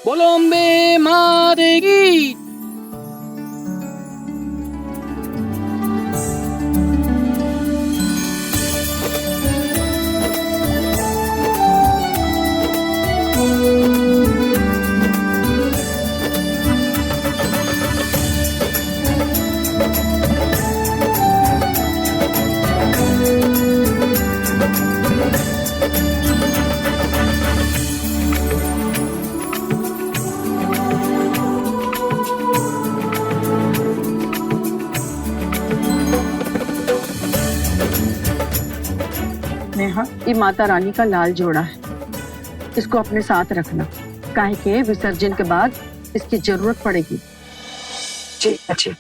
बोलो अम्बे माँ देगी। नेहा, ये माता रानी का लाल जोड़ा है, इसको अपने साथ रखना, काहे के विसर्जन के बाद इसकी जरूरत पड़ेगी। जी अच्छी।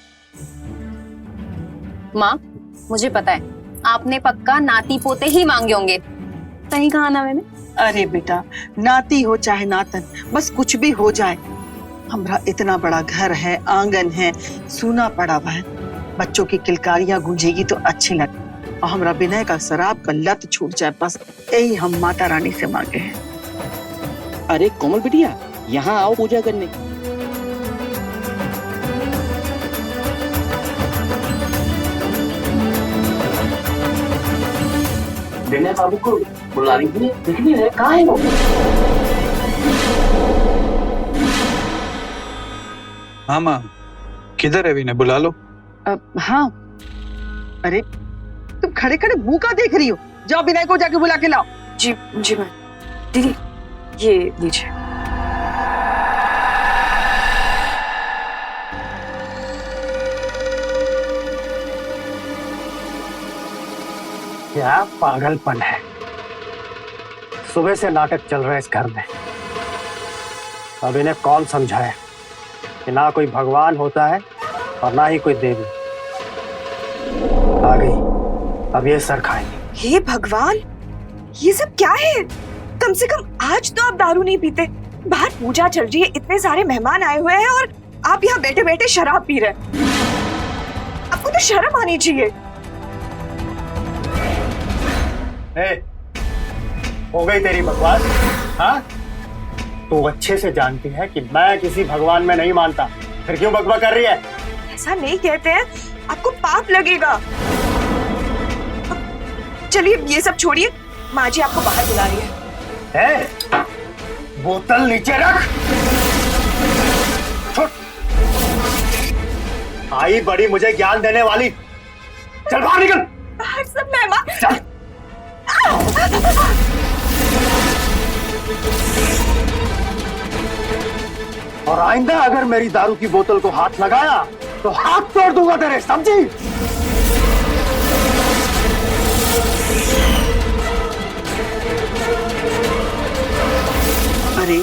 माँ, मुझे पता है आपने पक्का नाती पोते ही मांगे होंगे, सही कहा ना मैंने? अरे बेटा, नाती हो चाहे नातन, बस कुछ भी हो जाए। हमारा इतना बड़ा घर है, आंगन है, सूना पड़ा हुआ है, बच्चों की किलकारियां गूंजेगी तो अच्छी लगे, और हमारा विनय का शराब का लत छूट जाए, बस यही हम माता रानी से मांगे हैं। अरे कोमल बिटिया, यहाँ आओ पूजा करने। विनय बाबू को बुला लीजिए, दिख नहीं रहे, कहाँ है वो? हाँ माँ, किधर है विनय, बुला लो। हाँ, अरे तुम खड़े खड़े मुंह का देख रही हो, जाओ विनय को जाके बुला के लाओ। जी जी मैं दीदी, ये लीजिए। क्या पागलपन है, सुबह से नाटक चल रहा है इस घर में। अब इन्हें कौन समझाए कि ना कोई भगवान होता है और ना ही कोई देवी। आ गई, अब ये सर खाएंगे। हे भगवान, ये सब क्या है? कम से कम आज तो आप दारू नहीं पीते। बाहर पूजा चल रही है, इतने सारे मेहमान आए हुए हैं और आप यहाँ बैठे बैठे शराब पी रहे हैं। आपको तो शर्म आनी चाहिए। हो गई तेरी बकवास। हाँ, तू अच्छे से जानती है कि मैं किसी भगवान में नहीं मानता, फिर क्यों बकबक कर रही है? ऐसा नहीं कहते हैं, आपको पाप लगेगा। चलिए ये सब छोड़िए, माँ जी आपको बाहर बुला रही है। बोतल नीचे रख। छोड़। आई बड़ी मुझे ज्ञान देने वाली, चल बाहर निकल। बाहर सब मेहमान। चल। और आइंदा अगर मेरी दारू की बोतल को हाथ लगाया तो हाथ तोड़ दूंगा तेरे, समझी? अरे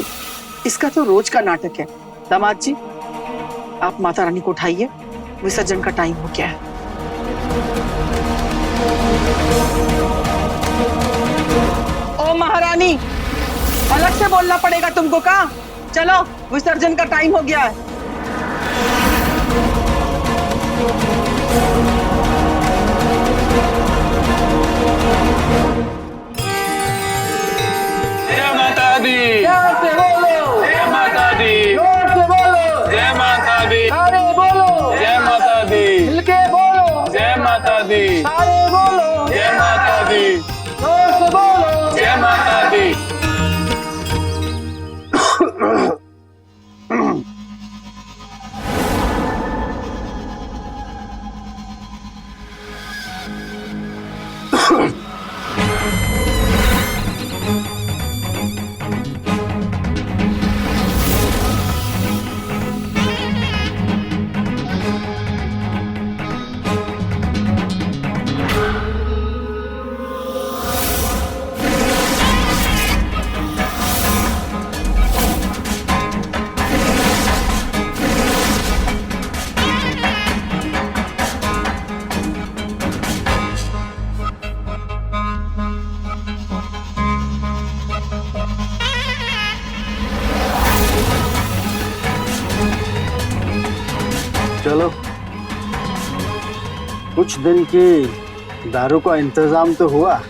इसका तो रोज का नाटक है। दामाद जी, आप माता रानी को उठाइए, विसर्जन का टाइम हो गया है। ओ महारानी, अलग से बोलना पड़ेगा तुमको का? चलो, विसर्जन का टाइम हो गया है। जय माता दी, प्यार से बोलो, जय माता दी, जोर से बोलो, जय माता दी, सारे बोलो, जय माता दी, मिलके बोलो, जय माता दी, सारे बोलो, जय माता दी, जोर से बोलो। जय माता दी। चलो, कुछ दिन की दारू का इंतजाम तो हुआ।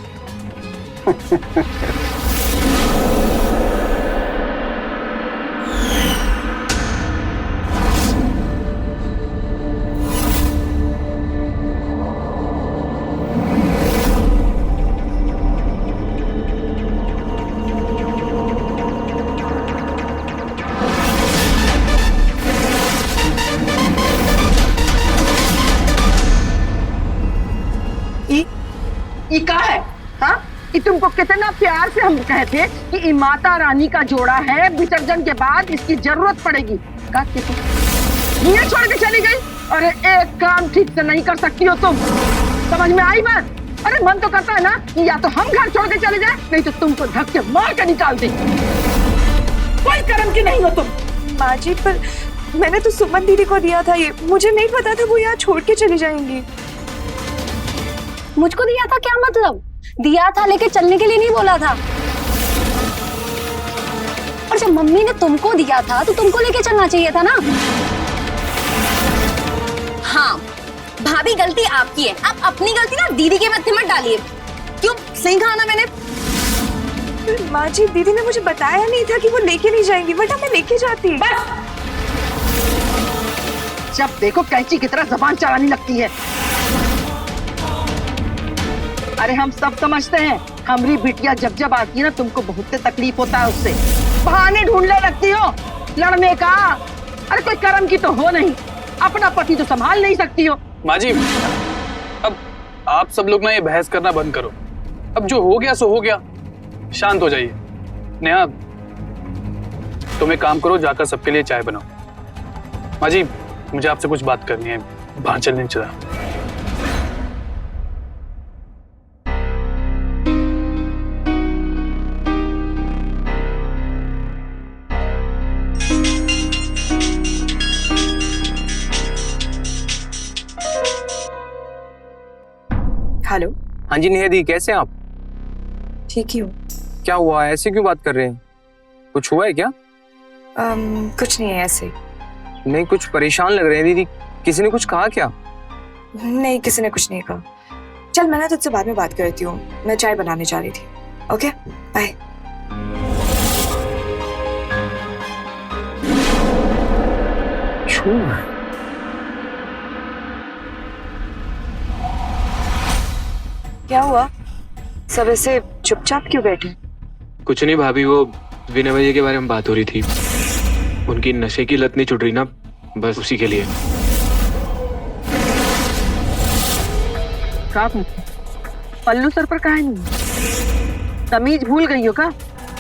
ये क्या है? हाँ, ये तुमको कितना प्यार से हम कहते कि ये माता रानी का जोड़ा है, विसर्जन के बाद इसकी जरूरत पड़ेगी। का ये छोड़ के चली गई? अरे एक काम ठीक से नहीं कर सकती हो तुम, समझ में आई बात? अरे मन तो करता है ना कि या तो हम घर छोड़ के चले जाए, नहीं तो तुमको धक्के मार के निकाल दे। कोई कर्म की नहीं हो तुम। माँ जी, पर मैंने तो सुमन दीदी को दिया था ये, मुझे नहीं पता था वो यहाँ छोड़ के चली जाएंगी। मुझको दिया था क्या मतलब? दिया था लेके चलने के लिए नहीं बोला था। और जब मम्मी ने तुमको दिया था तो तुमको लेके चलना चाहिए था ना। हाँ, भाभी गलती आपकी है, आप अपनी गलती ना दीदी के मत्थे मत डालिए। क्यों? सही कहा ना मैंने? माँ जी, दीदी ने मुझे बताया नहीं था कि वो लेके नहीं जाएंगी, वरना मैं लेके जाती। बस, जब देखो कैंची की तरह जबान चलाने लगती है। अरे हम सब समझते हैं, हमारी बिटिया जब जब आती है ना, तुमको बहुत तकलीफ होता है उससे, बहाने ढूंढने लगती हो लड़ने का। अरे कोई कर्म की तो हो नहीं, अपना पति तो संभाल नहीं सकती हो। माँ जी, अब आप सब लोग ना ये बहस करना बंद करो। अब जो हो गया सो हो गया, शांत हो जाइए। नेहा, तुम एक काम करो, जाकर सबके लिए चाय बनाओ। माँ जी, मुझे आपसे कुछ बात करनी है, बाहर चलने चला। हेलो। हाँ जी नेहा दी, कैसे हैं आप? ठीक ही हूँ। क्या हुआ, ऐसे क्यों बात कर रहे हैं? कुछ हुआ है क्या? कुछ नहीं है, ऐसे। नहीं, कुछ परेशान लग रहे हैं दीदी। किसी ने कुछ कहा क्या? नहीं, किसी ने कुछ नहीं कहा। चल, मैं ना तुझसे बाद में बात करती हूँ, मैं चाय बनाने जा रही थी। Okay, bye. क्या हुआ? सब ऐसे चुपचाप क्यों बैठे? कुछ नहीं भाभी, वो विनय भैया के बारे में बात हो रही थी। उनकी नशे की लत नहीं छुट रही ना, बस उसी के लिए। पल्लू सर पर काहे नहीं? तमीज भूल गई हो का?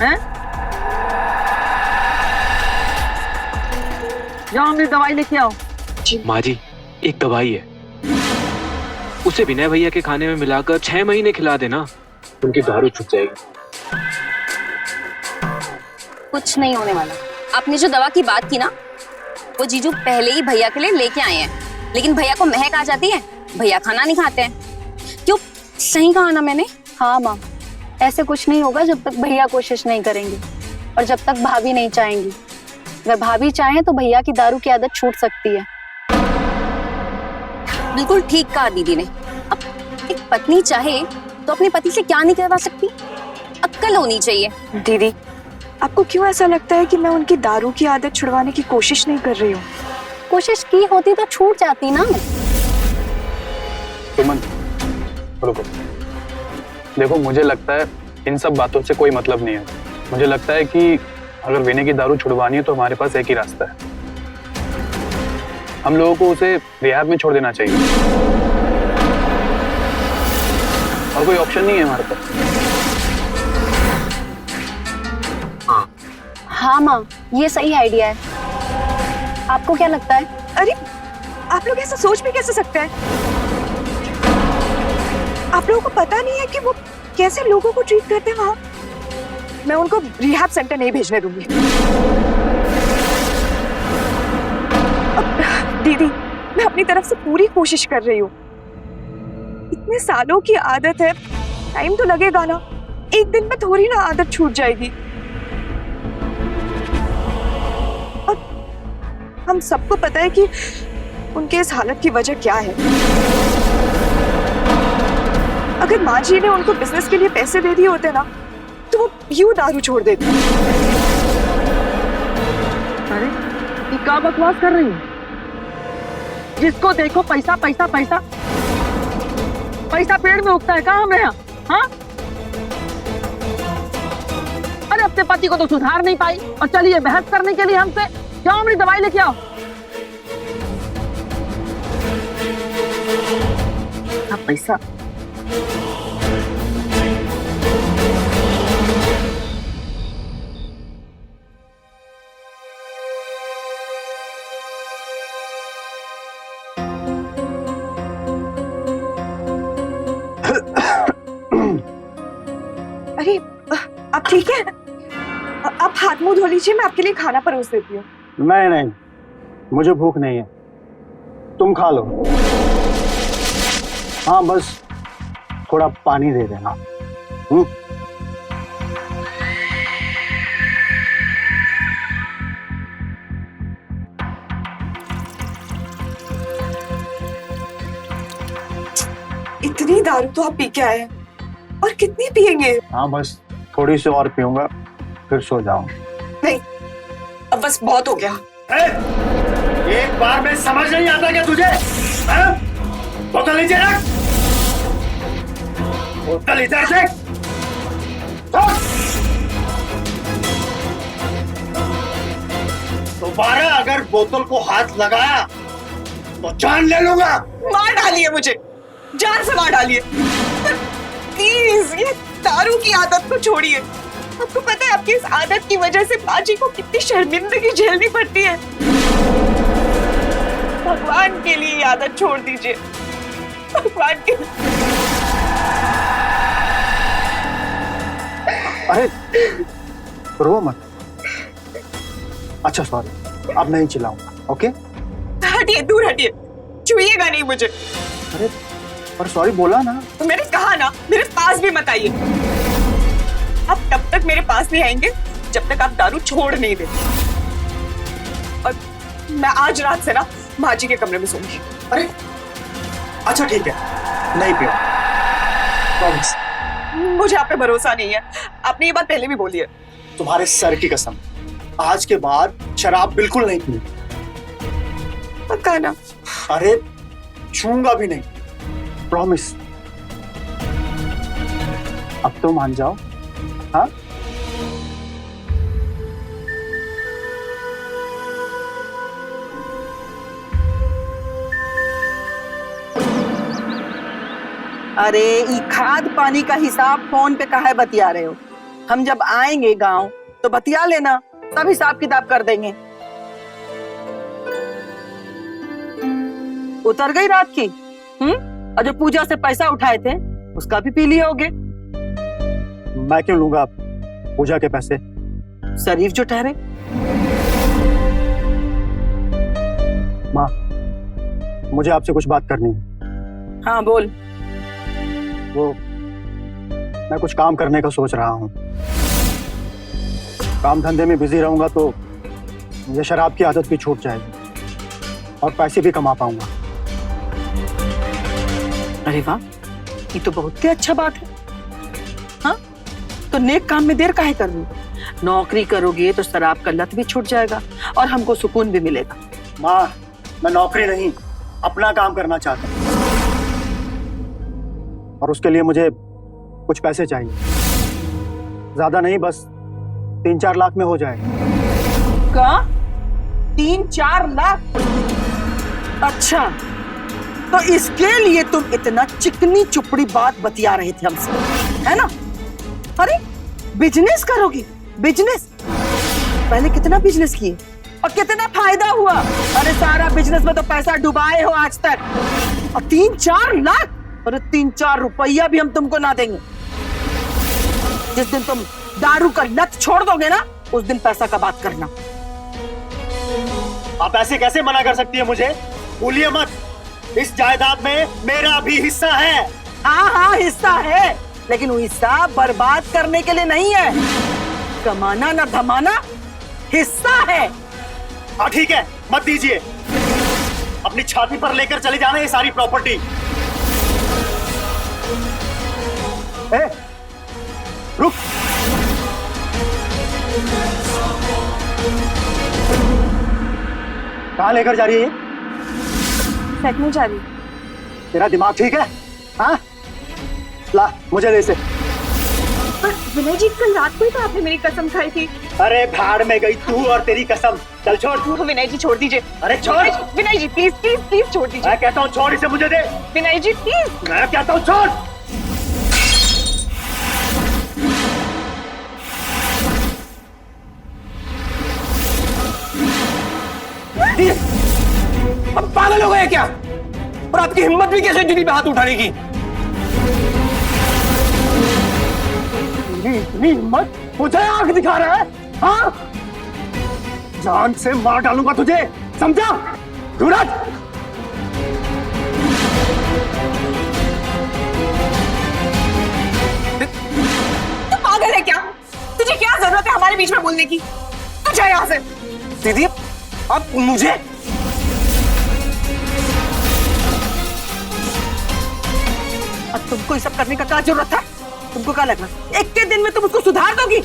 हैं? जाओ मेरी दवाई लेके आओ। माँ जी, एक दवाई है, उसे विनय भैया के खाने में मिलाकर 6 महीने खिला देना, उनकी दारू छूट जाएगी। कुछ नहीं होने वाला। आपने जो दवा की बात की ना, वो जीजू पहले ही भैया के लिए लेके आए हैं, लेकिन भैया को महक आ जाती है, भैया खाना नहीं खाते हैं। क्यों, सही कहा ना मैंने? हाँ माँ, ऐसे कुछ नहीं होगा जब तक भैया कोशिश नहीं करेंगे और जब तक भाभी नहीं चाहेंगी। अगर भाभी चाहें तो भैया की दारू की आदत छूट सकती है। बिल्कुल ठीक कहा दीदी ने। अब एक पत्नी चाहे तो अपने पति से क्या नहीं करवा सकती? अक्ल होनी चाहिए। दीदी, आपको क्यों ऐसा लगता है कि मैं उनकी दारू की आदत छुड़वाने की कोशिश नहीं कर रही हूँ? कोशिश की होती तो छूट जाती ना। सुमन, रुको। देखो, मुझे लगता है इन सब बातों से कोई मतलब नहीं है। मुझे लगता है कि अगर विनय की दारू छुड़वानी है तो हमारे पास एक ही रास्ता है। हम लोगों को उसे रिहाब में छोड़ देना चाहिए, और कोई ऑप्शन नहीं है हमारे पास। हाँ माँ, ये सही आइडिया है। आपको क्या लगता है? अरे, आप लोग ऐसा सोच भी कैसे सकते हैं? आप लोगों को पता नहीं है कि वो कैसे लोगों को ट्रीट करते हैं वहां? मैं उनको रिहैब सेंटर नहीं भेजने दूंगी। दीदी, मैं अपनी तरफ से पूरी कोशिश कर रही हूँ। इतने सालों की आदत है, टाइम तो लगेगा ना। एक दिन में थोड़ी ना आदत छूट जाएगी। और हम सबको पता है कि उनके इस हालत की वजह क्या है। अगर माँ जी ने उनको बिजनेस के लिए पैसे दे दिए होते ना, तो वो यूं दारू छोड़ देती। अरे, ये क्या बकवास कर रही है? जिसको देखो पैसा पैसा पैसा। पैसा पेड़ में उगता है कहाँ हमारे यहाँ? हाँ? अरे, अपने पति को तो सुधार नहीं पाई और चलिए बहस करने के लिए हमसे। जाओ मेरी दवाई लेके आओ। पैसा। अरे, आप ठीक है? आप हाथ मुंह धो लीजिए, मैं आपके लिए खाना परोस देती हूँ। नहीं नहीं, मुझे भूख नहीं है, तुम खा लो। हाँ, बस थोड़ा पानी दे देना। इतनी दारू तो आप पी के आए हैं, और कितनी पिएंगे? हाँ, बस थोड़ी सी और पीऊंगा, फिर सो जाऊंगा। नहीं, अब बस बहुत हो गया। एक बार में समझ नहीं आता क्या तुझे? बोतल नीचे रख, बोतल इधर देख। दोबारा अगर बोतल को हाथ लगाया तो जान ले लूंगा। मार डालिए मुझे, जान से मार डालिए। प्लीज, ये दारू की आदत को छोड़िए। आपको पता है आपकी इस आदत की वजह से बाजी को कितनी शर्मिंदगी झेलनी पड़ती है। भगवान के लिए ये आदत छोड़ दीजिए, भगवान के लिए। अरे रो मत। अच्छा सॉरी, अब नहीं चिल्लाऊंगा, ओके? हटिए, दूर हटिए, छुइएगा नहीं मुझे। अरे पर सॉरी बोला ना। तो मैंने कहा ना, मेरे पास भी मत आइए। आप तब तक मेरे पास नहीं आएंगे जब तक आप दारू छोड़ नहीं देते। और मैं आज रात से ना माँ जी के कमरे में सोऊंगी। अरे अच्छा ठीक है, नहीं पियो, प्रॉमिस। मुझे आप पे भरोसा नहीं है, आपने ये बात पहले भी बोली है। तुम्हारे सर की कसम, आज के बाद शराब बिल्कुल नहीं पीनी। पक्का ना? अरे छूंगा भी नहीं, प्रॉमिस। अब तो मान जाओ। हाँ, अरे ई खाद पानी का हिसाब फोन पे काहे बतिया रहे हो? हम जब आएंगे गांव तो बतिया लेना, सब हिसाब किताब कर देंगे। उतर गई रात की? और जो पूजा से पैसा उठाए थे उसका भी पी लिए होगे। मैं क्यों लूंगा पूजा के पैसे? शरीफ जो ठहरे। माँ, मुझे आपसे कुछ बात करनी है। हाँ बोल। वो मैं कुछ काम करने का सोच रहा हूँ। काम धंधे में बिजी रहूंगा तो मुझे शराब की आदत भी छूट जाएगी और पैसे भी कमा पाऊंगा। अरे वाह, ये तो बहुत ही अच्छा बात है। हाँ, तो नेक काम में देर काहे कर रही? नौकरी करोगे तो शराब का लत भी छूट जाएगा और हमको सुकून भी मिलेगा। माँ, मैं नौकरी नहीं, अपना काम करना चाहता हूँ और उसके लिए मुझे कुछ पैसे चाहिए। ज्यादा नहीं, बस 3-4 लाख में हो जाए। का 3-4 लाख? अच्छा, तो इसके लिए तुम इतना चिकनी चुपड़ी बात बतिया रहे थे हमसे, है ना? अरे बिजनेस करोगी? बिजनेस? पहले कितना बिजनेस किए और कितना फायदा हुआ? अरे सारा बिजनेस में तो पैसा डुबाए हो आज तक। और 3-4 लाख? अरे 3-4 रुपया भी हम तुमको ना देंगे। जिस दिन तुम दारू का लत छोड़ दोगे ना, उस दिन पैसा का बात करना। आप ऐसे कैसे मना कर सकती है मुझे? भूलिए मत, इस जायदाद में मेरा भी हिस्सा है। हाँ हाँ हिस्सा है, लेकिन वो हिस्सा बर्बाद करने के लिए नहीं है। कमाना ना धमाना हिस्सा है। हाँ ठीक है, मत दीजिए। अपनी छाती पर लेकर चले जाना ये सारी प्रॉपर्टी। रुक। कहाँ लेकर जा रही है? सेट में जा रही। तेरा दिमाग ठीक है? हाँ, ला मुझे दे इसे। पर विनय जी, कल रात को ही तो आपने मेरी कसम खाई थी। अरे भाड़ में गई तू और तेरी कसम। चल छोड़। विनय जी छोड़ दीजिए। अरे छोड़। विनय जी प्लीज प्लीज प्लीज छोड़ दीजिए। मैं कहता हूँ छोड़, इसे मुझे दे। विनय जी प्लीज। मैं कहता हूँ छोड़। अब पागल हो गए क्या? और आपकी हिम्मत भी कैसे जुदी पे हाथ उठाने की? इतनी हिम्मत? मुझे आंख दिखा रहा है? हाँ, जान से मार डालूंगा तुझे, समझा? सूरज, तू पागल है क्या? तुझे क्या जरूरत है हमारे बीच में बोलने की? तू जा यहाँ से। दीदी, आप मुझे अब तुमको ये सब करने का क्या जरूरत है? तुमको क्या लग रहा है एक के दिन में तुम उसको सुधार दोगी?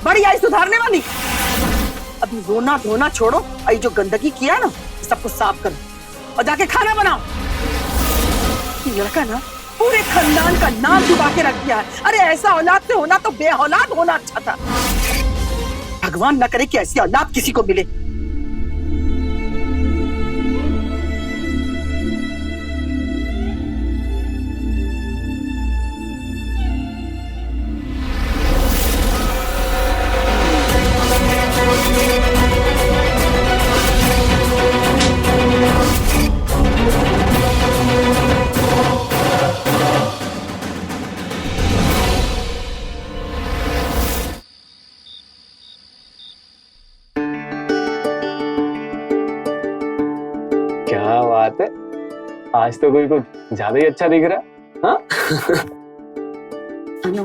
बड़ी आई सुधारने वाली। अभी रोना धोना छोड़ो, आई जो गंदगी किया ना सबको साफ करो और जाके खाना बनाओ। ये लड़का ना पूरे खानदान का नाम डुबा के रख दिया है। अरे ऐसा औलाद से होना तो बेऔलाद होना अच्छा था। भगवान न करे कि ऐसी औलाद किसी को मिले। क्या बात है, आज तो कोई कुछ ज्यादा ही अच्छा दिख रहा है। हाँ? अनु,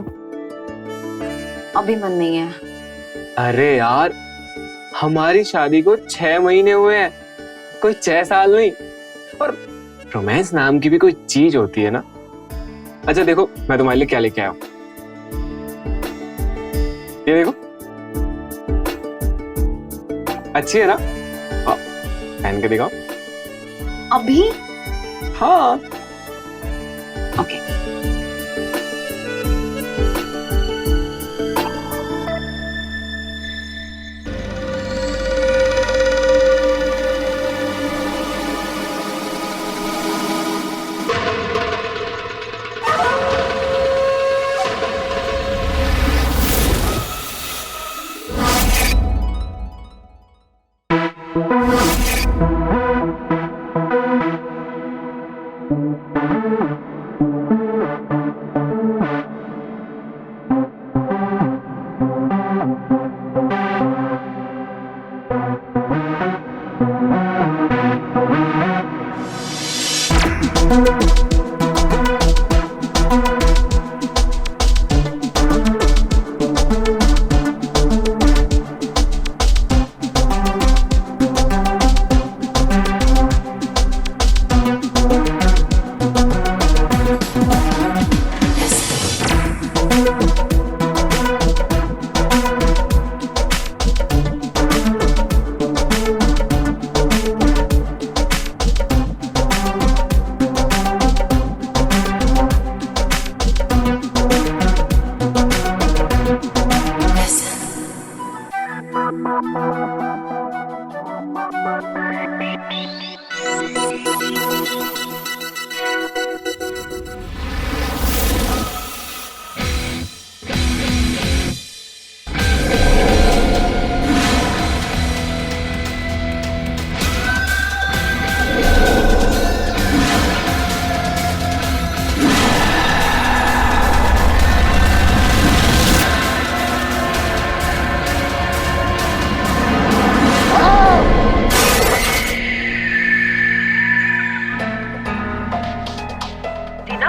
अभी मन नहीं है। अरे यार, हमारी शादी को 6 महीने हुए हैं, कोई 6 साल नहीं। और रोमांस नाम की भी कोई चीज होती है ना। अच्छा देखो, मैं तुम्हारे लिए क्या लेके आया हूं। ये देखो, अच्छी है ना? हाँ, पहन के दिखाओ। अभी? हाँ। Okay.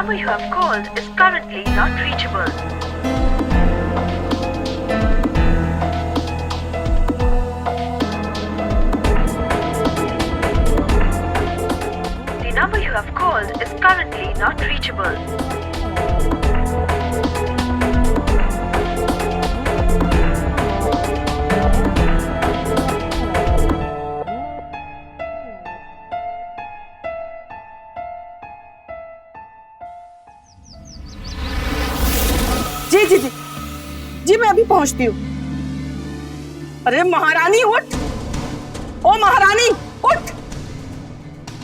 number you have called is currently not reachable. The number you have called is currently not reachable. जी जी जी जी, मैं अभी पहुंचती हूँ। अरे महारानी उठ, ओ महारानी उठ।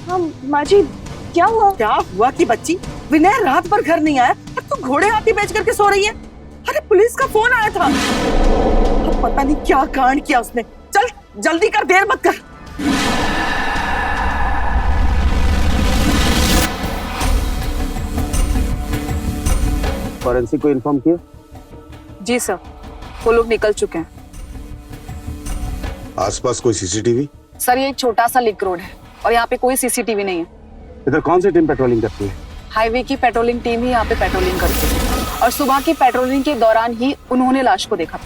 हाँ माँ जी, क्या हुआ? क्या हुआ कि बच्ची, विनय रात भर घर नहीं आया और तू घोड़े हाथी बेच करके सो रही है। अरे पुलिस का फोन आया था, अब पता नहीं क्या कांड किया उसने। चल जल्दी कर, देर मत कर। फॉरेंसिक को इन्फॉर्म किया? जी सर, वो लोग निकल चुके हैं। आसपास कोई सीसीटीवी? सर ये एक छोटा सा लिंक रोड है और यहाँ पे कोई सीसीटीवी नहीं है। इधर कौन सी टीम पेट्रोलिंग करती है? हाईवे की पेट्रोलिंग टीम ही यहाँ पे पेट्रोलिंग करती है और सुबह की पेट्रोलिंग के दौरान ही उन्होंने लाश को देखा।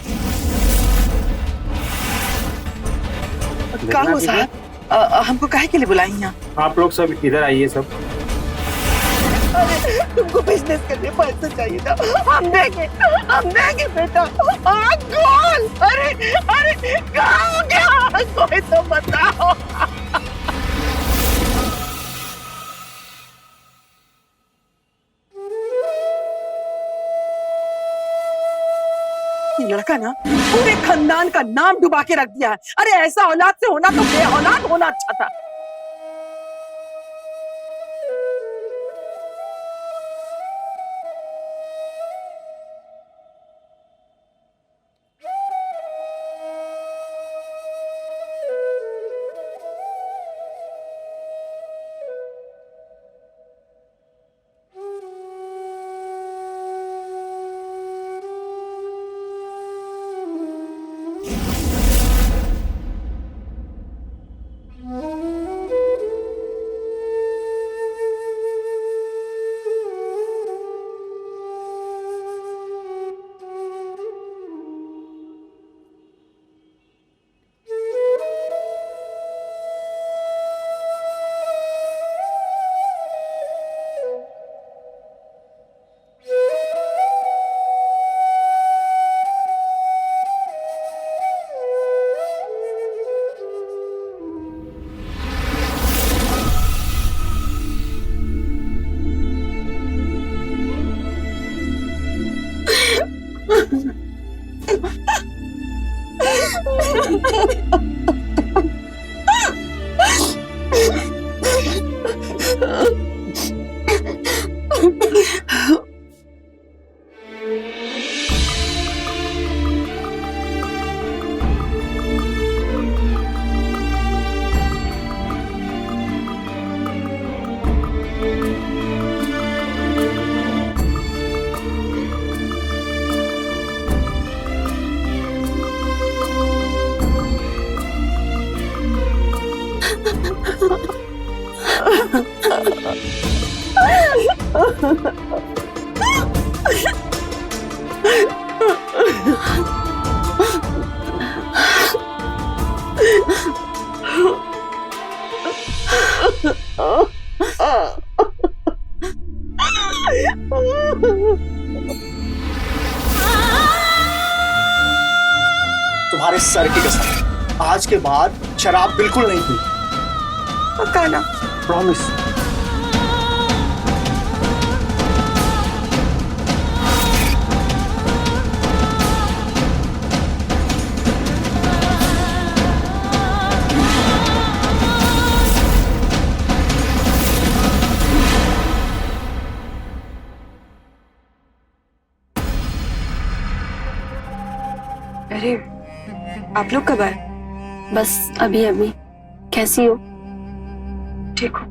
कानू साहब, हमको काहे के लिए बुलाई यहाँ? आप लोग सब इधर आइए सब। तुमको बिजनेस करने पैसे चाहिए था, हम देंगे बेटा। गोल, अरे अरे कहाँ हो गया, कोई तो बताओ। ये लड़का ना पूरे खानदान का नाम डुबा के रख दिया है। अरे ऐसा औलाद से होना तो बेऔलाद होना अच्छा था। तुम्हारे सर की कसम, आज के बाद शराब बिल्कुल नहीं पी। पक्का ना? प्रॉमिस। अरे आप लोग कब आए? बस अभी अभी। कैसी हो? ठीक हो?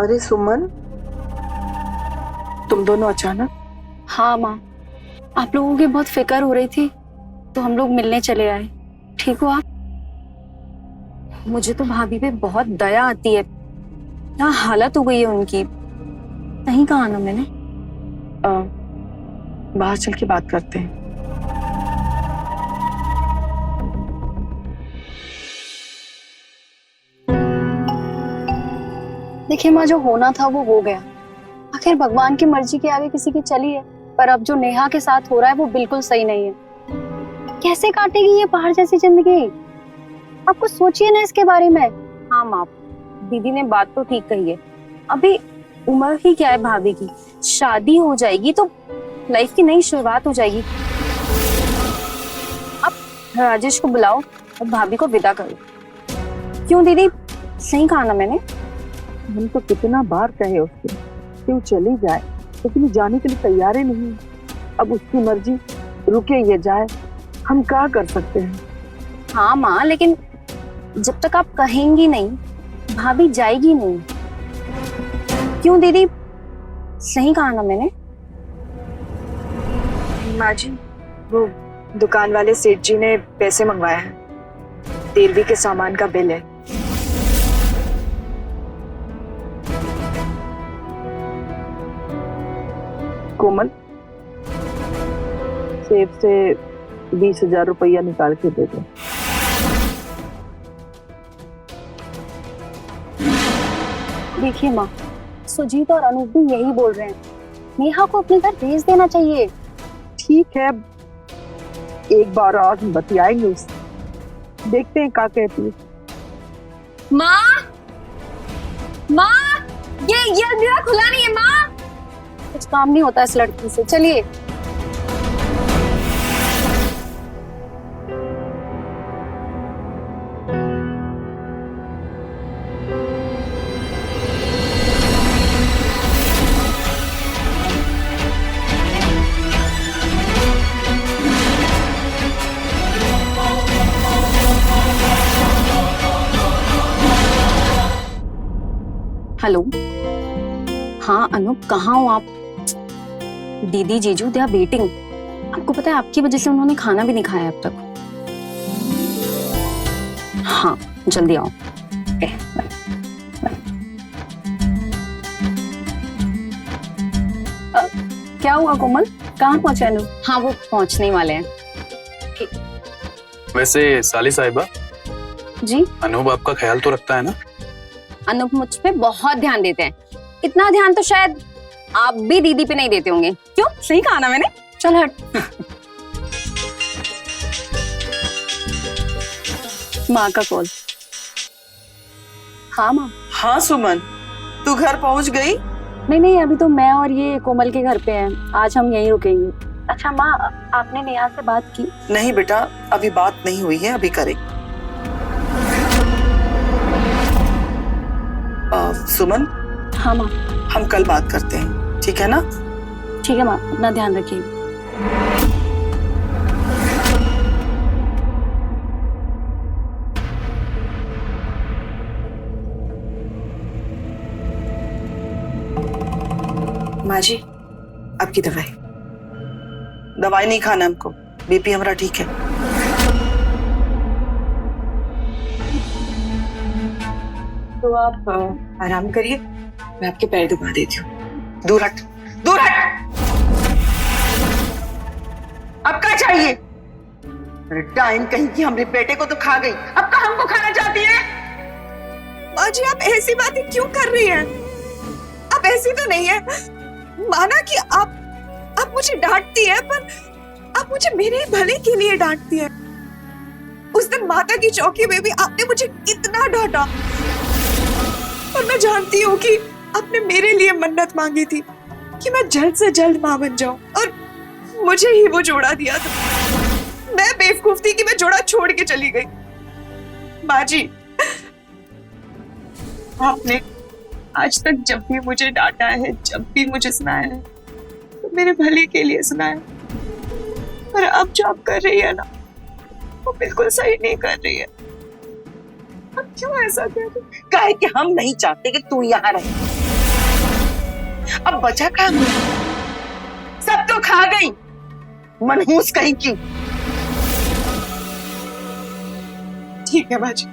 अरे सुमन, तुम दोनों अचानक? हाँ माँ, आप लोगों की बहुत फिक्र हो रही थी तो हम लोग मिलने चले आए। ठीक हो आप? मुझे तो भाभी पे बहुत दया आती है। क्या हालत हो गई है उनकी। नहीं कहा ना मैंने। बाहर चल के बात करते हैं। देखिए माँ, जो होना था वो हो गया। आखिर भगवान की मर्जी के आगे किसी की चली है। पर अब जो नेहा के साथ हो रहा है वो बिल्कुल सही नहीं है। कैसे काटेगी ये पहाड़ जैसी जिंदगी? आप कुछ सोचिए ना इसके बारे में। हाँ माँ, दीदी ने बात तो ठीक कही है। अभी उम्र ही क्या है भाभी की, शादी हो जाएगी तो लाइफ की नई शुरुआत हो जाएगी। अब राजेश को बुलाओ और भाभी को विदा करो। क्यों दीदी, सही कहा ना मैंने? हम तो कितना बार कहे उसको कि वो चली जाए, लेकिन जाने के लिए तैयार ही नहीं। अब उसकी मर्जी, रुके ये जाए, हम क्या कर सकते हैं? हाँ माँ, लेकिन जब तक आप कहेंगी नहीं भाभी जाएगी नहीं। क्यों दीदी, सही कहा ना मैंने? माँ जी, वो दुकान वाले सेठ जी ने पैसे मंगवाए हैं। 13वीं के सामान का बिल है। कोमल, सेब से 20,000 रुपया निकाल के दे दो। देखिए माँ, सुजीत और अनूप भी यही बोल रहे हैं। नेहा को अपने घर भेज देना चाहिए। ठीक है, एक बार और हम बतियाएंगे उससे, देखते हैं क्या कहती है। माँ, माँ, ये अलमीरा खुला नहीं है माँ। कुछ काम नहीं होता इस लड़की से। चलिए। हेलो, हाँ अनूप, कहाँ हो आप? दीदी जीजू दे आर वेटिंग। आपको पता है आपकी वजह से उन्होंने खाना भी नहीं खाया अब तक। हाँ जल्दी आओ। Okay, bye. क्या हुआ कोमल, कहाँ पहुंचे अनूप? हाँ वो पहुंचने वाले हैं। वैसे साली साहिबा, जी? अनूप आपका ख्याल तो रखता है ना? अनूप मुझ पे बहुत ध्यान देते हैं। इतना ध्यान तो शायद आप भी दीदी पे नहीं देते होंगे। क्यों, सही कहा ना मैंने? चल हट। माँ का कॉल। हाँ माँ। हाँ सुमन, तू घर पहुंच गई? नहीं, अभी तो मैं और ये कोमल के घर पे हैं। आज हम यहीं रुकेंगे। अच्छा माँ, आपने नेहा से बात की? नहीं बेटा, अभी बात नहीं हुई है, अभी करें। सुमन। हाँ माँ। हम कल बात करते हैं, ठीक है ना? ठीक है माँ, अपना ध्यान रखिए। माँ जी, आपकी दवाई। दवाई नहीं खाना हमको, बीपी हमारा ठीक है। तो आप आराम करिए, मैं आपके पैर दबा देती हूँ। दूर हट, दूर हट। अब क्या चाहिए? अरे डाइन कहीं की, हमरे बेटे को तो खा गई, अब क्या हमको खाना चाहती है? माँ जी, आप ऐसी बातें क्यों कर रही हैं? आप ऐसी तो नहीं है। माना कि आप मुझे डांटती है, पर आप मुझे मेरे भले के लिए डांटती है। उस दिन माता की चौकी में भी आपने मुझे कितना डांटा, और मैं जानती हूँ कि आपने मेरे लिए मन्नत मांगी थी कि मैं जल्द से जल्द माँ बन जाऊं, और मुझे ही वो जोड़ा दिया था। मैं बेवकूफ थी कि मैं जोड़ा छोड़ के चली गई। माँ जी, आपने आज तक जब भी मुझे डांटा है, जब भी मुझे सुनाया है, तो मेरे भले के लिए सुनाया। पर अब जो आप कर रही है ना, वो बिल्कुल सही नहीं कर रही है। अब क्यों ऐसा कर रही है? काहे कि हम नहीं चाहते कि तू यहाँ रहे। अब बचा क्या? सब तो खा गई, मनहूस कहीं की। ठीक है बाजी,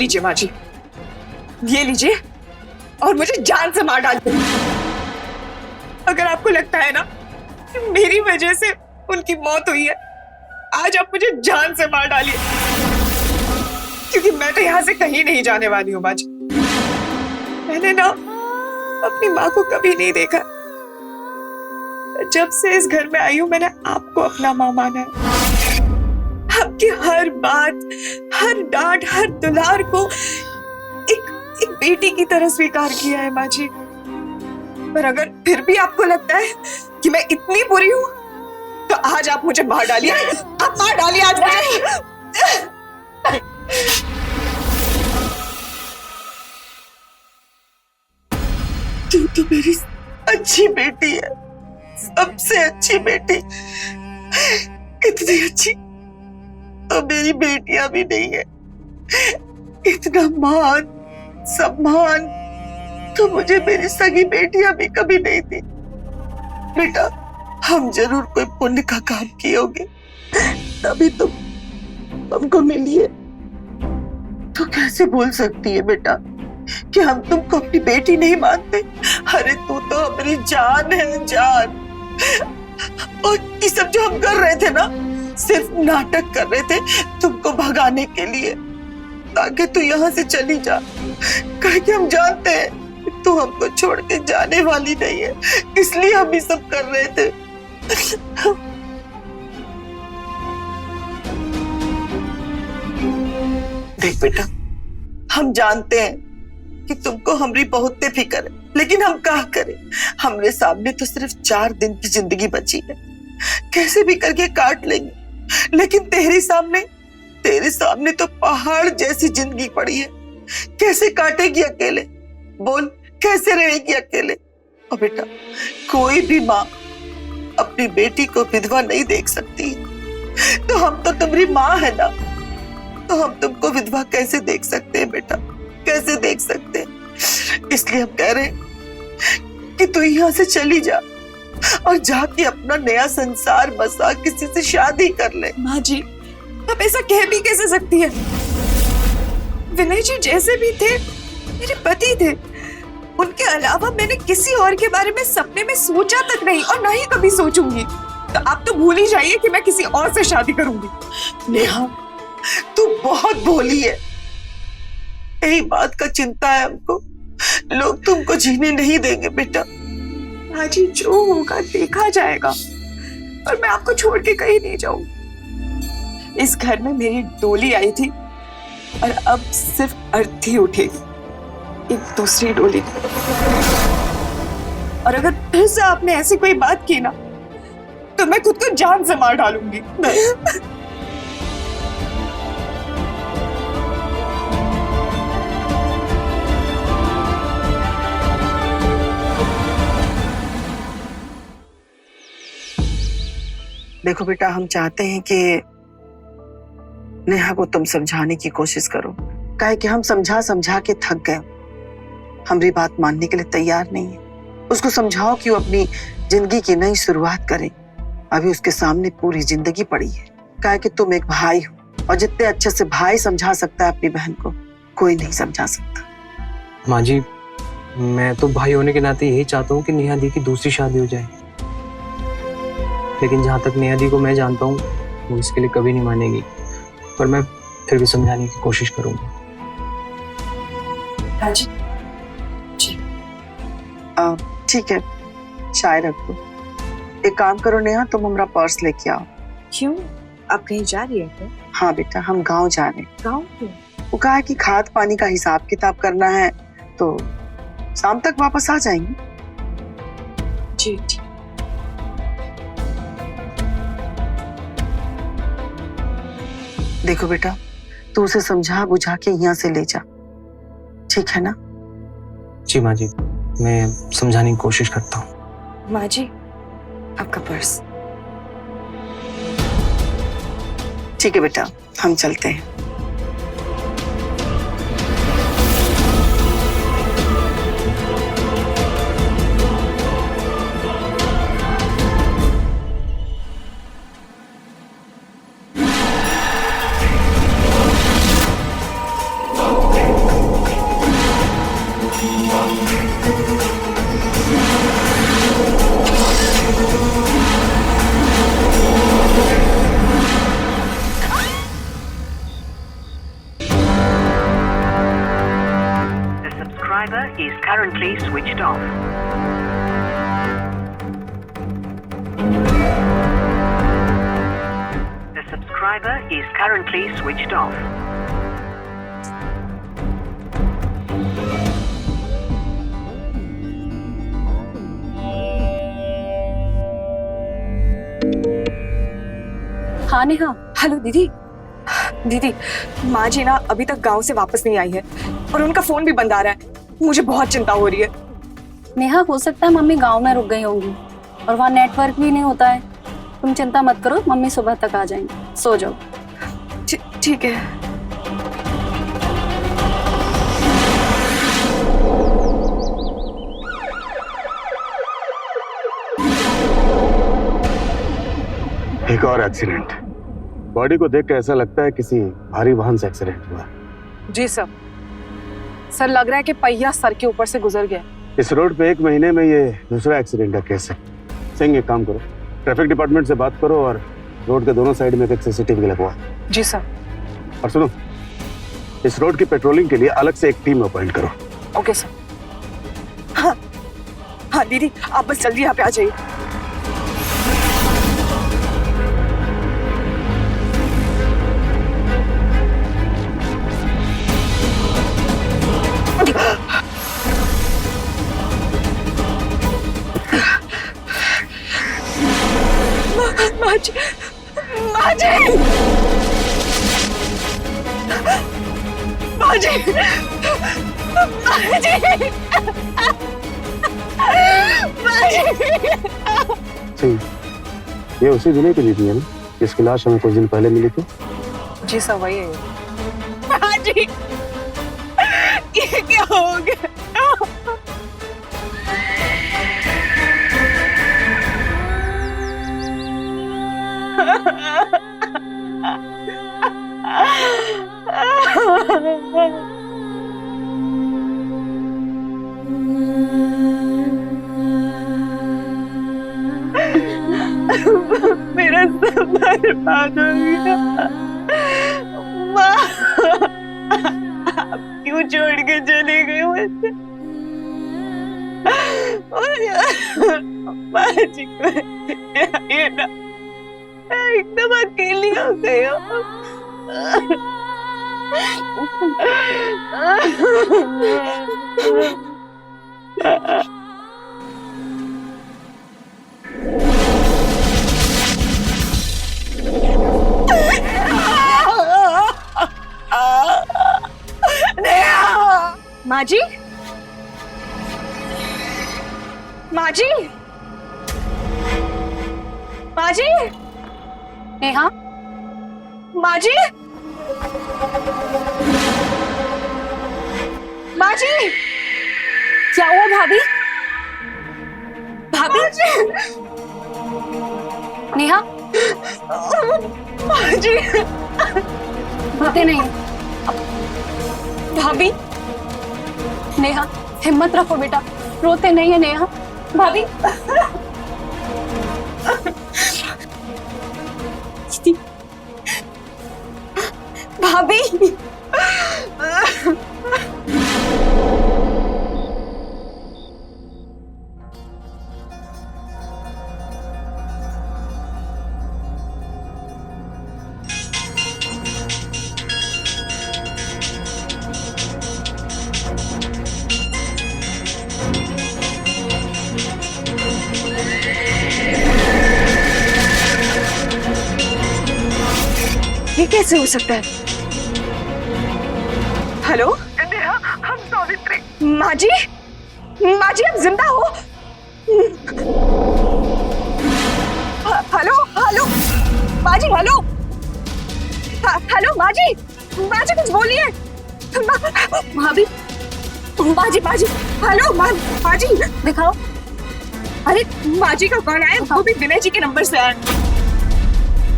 लीजिए माँ जी, ये लीजिए और मुझे जान से मार डालिए। अगर आपको लगता है ना कि मेरी वजह से उनकी मौत हुई है, आज आप मुझे जान से मार डालिए, क्योंकि मैं तो यहाँ से कहीं नहीं जाने वाली हूँ माँ जी। मैंने ना अपनी माँ को कभी नहीं देखा। जब से इस घर में आई हूँ मैंने आपको अपना माँ माना है। आपकी हर बात, हर डांट, हर दुलार को एक बेटी की तरह स्वीकार किया है माँ जी। पर अगर फिर भी आपको लगता है कि मैं इतनी बुरी हूँ, तो आज आप मुझे मार डालिए। आप मार डालिए आज मुझे। तू तो मेरी अच्छी बेटी है, सबसे अच्छी बेटी। इतनी अच्छी तो मेरी बेटियां भी नहीं है। इतना मान सम्मान तो मुझे मेरी सगी बेटियां भी कभी नहीं दी। बेटा, हम जरूर कोई पुण्य का काम किए होंगे, तभी तुम हमको मिली है। तो कैसे बोल सकती है बेटा कि हम तुमको अपनी बेटी नहीं मानते? अरे तू तो हमारी जान है, जान। और ये सब जो हम कर रहे थे ना, सिर्फ नाटक कर रहे थे तुमको भगाने के लिए, ताकि तू यहाँ से चली जा। कहे कि हम जानते हैं तू हमको छोड़ के जाने वाली नहीं है, इसलिए हम ये सब कर रहे थे। देख बेटा, हम जानते हैं कि तुमको हमारी बहुत फिक्र है, लेकिन हम क्या करें? हमरे सामने तो सिर्फ 4 दिन की जिंदगी बची है, कैसे भी करके काट लेंगे। लेकिन तेरे सामने तो पहाड़ जैसी जिंदगी पड़ी है, कैसे काटेगी अकेले? बोल, कैसे रहेगी अकेले? और बेटा, कोई भी माँ अपनी बेटी को विधवा नहीं देख सकती, तो हम तो तुम्हारी माँ है ना, तो हम तुमको विधवा कैसे देख सकते हैं बेटा? कैसे देख सकते हैं? इसलिए हम कह रहे हैं कि तू यहाँ से चली जा और जाके अपना नया संसार बसा, किसी से शादी कर ले। माँ जी, आप ऐसा कह भी कैसे सकती है? विनय जी जैसे भी थे मेरे पति थे, उनके अलावा मैंने किसी और के बारे में सपने में सोचा तक नहीं, और ना ही कभी सोचूंगी। तो आप तो भूल ही जाइए कि मैं किसी और से शादी करूंगी। नेहा, तू बहुत भोली है, यही बात का चिंता है हमको। लोग तुमको जीने नहीं देंगे बेटा। माँ जी, जो होगा देखा जाएगा, और मैं आपको छोड़ के कहीं नहीं जाऊंगी। इस घर में मेरी डोली आई थी और अब सिर्फ अर्थी उठेगी, एक दूसरी डोली। और अगर फिर से आपने ऐसी कोई बात की ना, तो मैं खुद को जान से मार डालूंगी। देखो बेटा, हम चाहते हैं कि नेहा को तुम समझाने की कोशिश करो, काहे कि हम समझा के थक गए। हमारी बात मानने के लिए तैयार नहीं है। उसको समझाओ कि वो अपनी जिंदगी की नई शुरुआत करे। अभी उसके सामने पूरी जिंदगी पड़ी है। काहे कि तुम एक भाई हो, और जितने अच्छे से भाई समझा सकता है अपनी बहन को, कोई नहीं समझा सकता। माँ जी, मैं तो भाई होने के नाते यही चाहता हूँ कि नेहा दी की दूसरी शादी हो जाए, लेकिन जहाँ तक नेहा दी को मैं जानता हूँ वो इसके लिए कभी नहीं मानेगी। पर मैं फिर भी समझाने की कोशिश करूंगा। ठीक है, चाय रख दो। एक काम करो नेहा, तुम हमारा पर्स लेके आओ। क्यों, आप कहीं जा रही है क्या? हाँ बेटा, हम गांव जा रहे हैं। गाँव क्यों? वो कहा है कि खाद पानी का हिसाब किताब करना है, तो शाम तक वापस आ जाएंगे। जी जी। देखो बेटा, तू उसे समझा बुझा के यहाँ से ले जा, ठीक है ना? जी माँ जी, मैं समझाने की कोशिश करता हूँ। माँ जी, आपका पर्स। ठीक है बेटा, हम चलते हैं। subscriber is currently switched off. The subscriber is currently switched off. हाँ नेहा, हेलो दीदी। दीदी, माँ जी ना अभी तक गांव से वापस नहीं आई है और उनका फोन भी बंद आ रहा है। मुझे बहुत चिंता हो रही है। नेहा हो सकता है मम्मी गांव में रुक गई होंगी और वहाँ नेटवर्क भी नहीं होता है। तुम चिंता मत करो, मम्मी सुबह तक आ जाएंगी, सो जाओ। ठीक है। एक और एक्सीडेंट। बॉडी को देख के ऐसा लगता है किसी भारी वाहन से एक्सीडेंट हुआ। जी सर, सर लग रहा है कि पहिया सर के ऊपर से गुजर गया। इस रोड पे 1 महीने में ये दूसरा एक्सीडेंट का केस है। सिंह, एक काम करो, ट्रैफिक डिपार्टमेंट से बात करो और रोड के दोनों साइड में एक सीसीटीवी लगवाओ। जी सर। और सुनो, इस रोड की पेट्रोलिंग के लिए अलग से एक टीम अपॉइंट करो। Okay sir. हाँ दीदी, आप बस जल्दी यहाँ पे आ जाइए। माजी, माजी, माजी, माजी। सिंह, ये उसी जिले की दीदी है ना जिसकी लाश हमें कुछ दिन पहले मिली थी? जी सर, वही है। माजी, ये क्या हो गया? मेरा सब बर्बाद हो गया। माँ, आप क्यों छोड़ के चले गए मुझे? माँ जी को ये ना एकदम अकेली हो गई हो। माँ जी, माँ जी, माँ जी, नेहा, माँ जी, माँ जी, क्या हुआ भाभी? भाभी, नेहा, माँ जी, रोते नहीं। भाभी, नेहा, हिम्मत रखो बेटा, रोते नहीं है नेहा। भाभी, भाभी, ये कैसे हो सकता है? हेलो, हम सावित्री। माँ जी, माँ जी, आप जिंदा हो? हेलो, हेलो, माँ जी, हेलो, हेलो, माँ जी, माँ जी, कुछ बोलिए। भाभी, माँ जी, हेलो, माँ जी, दिखाओ। अरे माँ जी का कॉल आया, वो भी विनय जी के नंबर से आया।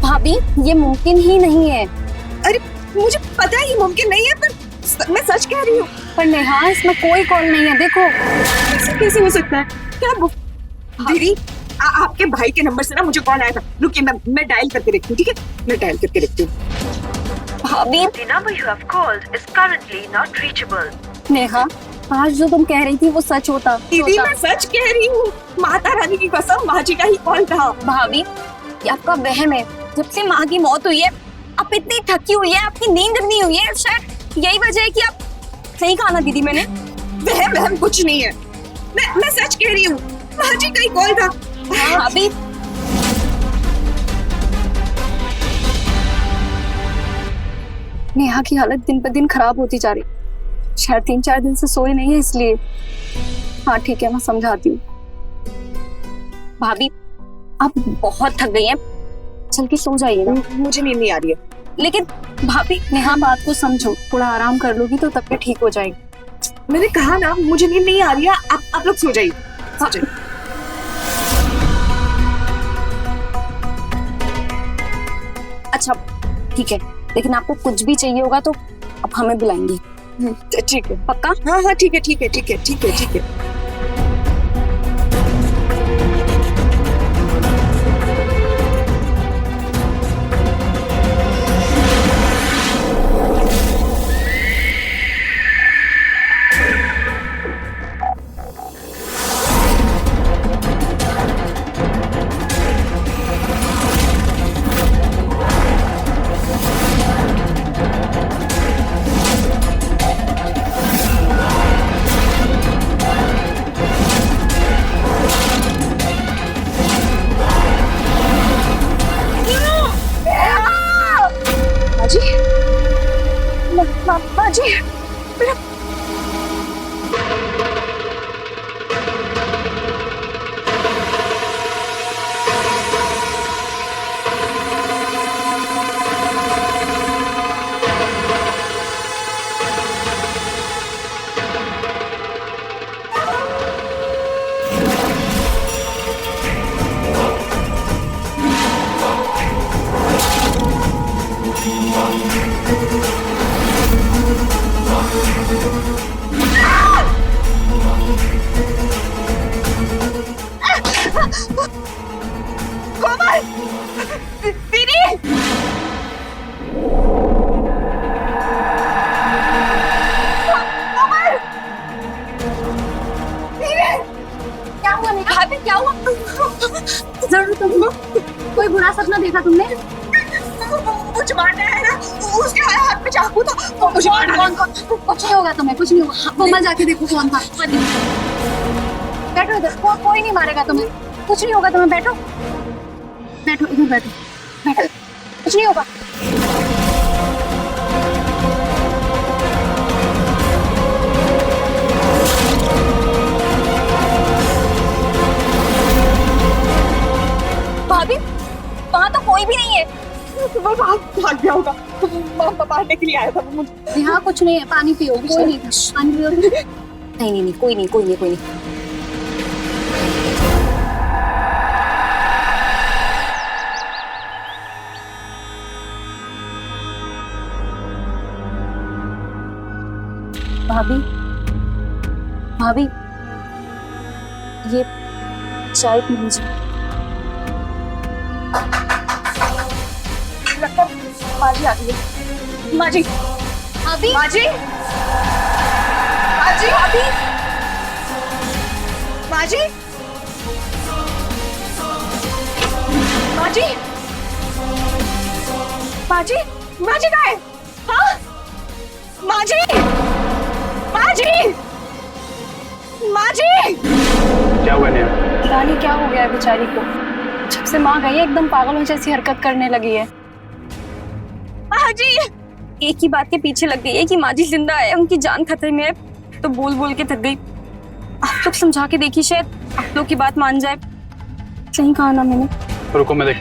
भाभी, ये मुमकिन ही नहीं है। अरे मुझे पता है ये मुमकिन नहीं है, पर मैं सच कह रही हूँ। पर नेहा, इसमें कोई कॉल नहीं है, देखो। ऐसे कैसे हो सकता है? क्या दीदी, आपके भाई के नंबर से ना मुझे कॉल आया था। रुकिए, मैं डायल करके देखती हूँ, ठीक है? मैं डायल करके देखती हूँ। भाभी, The number you have called is currently not reachable. Neha, आज जो तुम कह रही थी वो सच होता। दीदी मैं सच कह रही हूँ, माता रानी की कसम माँ जी का ही कॉल था। भाभी ये आपका वहम है। जब से माँ की मौत हुई है आप इतनी थकी हुई है, आपकी नींद नहीं हुई है, शायद यही वजह है कि आप सही कहा ना दीदी मैंने। वहम कुछ नहीं है, मैं सच कह रही हूँ, माँ जी का ही कॉल था। भाभी नेहा की हालत दिन पर दिन खराब होती जा रही, शायद 3-4 दिन से सोई नहीं है इसलिए। हाँ ठीक है, मैं समझाती हूँ। भाभी आप बहुत थक गई हैं, चल के सो जाइए ना। मुझे नींद नहीं आ रही है। लेकिन भाभी नेहा बात को समझो, थोड़ा आराम कर लोगी तो तबीयत ठीक हो जाएगी। मैंने कहा ना मुझे नींद नहीं आ रही है, आप लोग सो जाइए। सो जाइए। अच्छा ठीक है, लेकिन आपको कुछ भी चाहिए होगा तो आप हमें बुलाएंगे। ठीक है पक्का? हाँ ठीक है। बाजी क्या हुआ? जरूर कोई बुरा सपना देखा तुमने? मुझे मारना है ना, उसके हाथ में चाकू था, वो मुझे मारना। कुछ नहीं होगा तुम्हें, कुछ नहीं होगा। कोमल जाके देखो कौन था। बैठो इधर, कोई नहीं मारेगा तुम्हें, कुछ नहीं होगा तुम्हें। बैठो इधर बैठो, कुछ नहीं होगा। भाभी वहाँ तो कोई भी नहीं है। वो भाग गया होगा, मारने के लिए आया था वो मुझे। यहाँ कुछ नहीं है, पानी पियो। कोई नहीं था, पानी पियो। नहीं, कोई नहीं। भाभी ये चाय पी लीजिए। लगता माँ जी आ गई है। माँ जी अभी माँ जी अभी माँ जी कहाँ है? हाँ माँ जी क्या हुआ नेहा? पता नहीं क्या हो गया है बेचारी को, जब से माँ गई है एकदम पागलों जैसी हरकत करने लगी है। माँ जी एक ही बात के पीछे लग गई है कि माँ जी जिंदा है, उनकी जान खतरे में है, तो बोल के थक गई। आप लोग समझा के देखिए, शायद आप लोग की बात मान जाए। सही कहा ना मैंने? रुको मैं देख।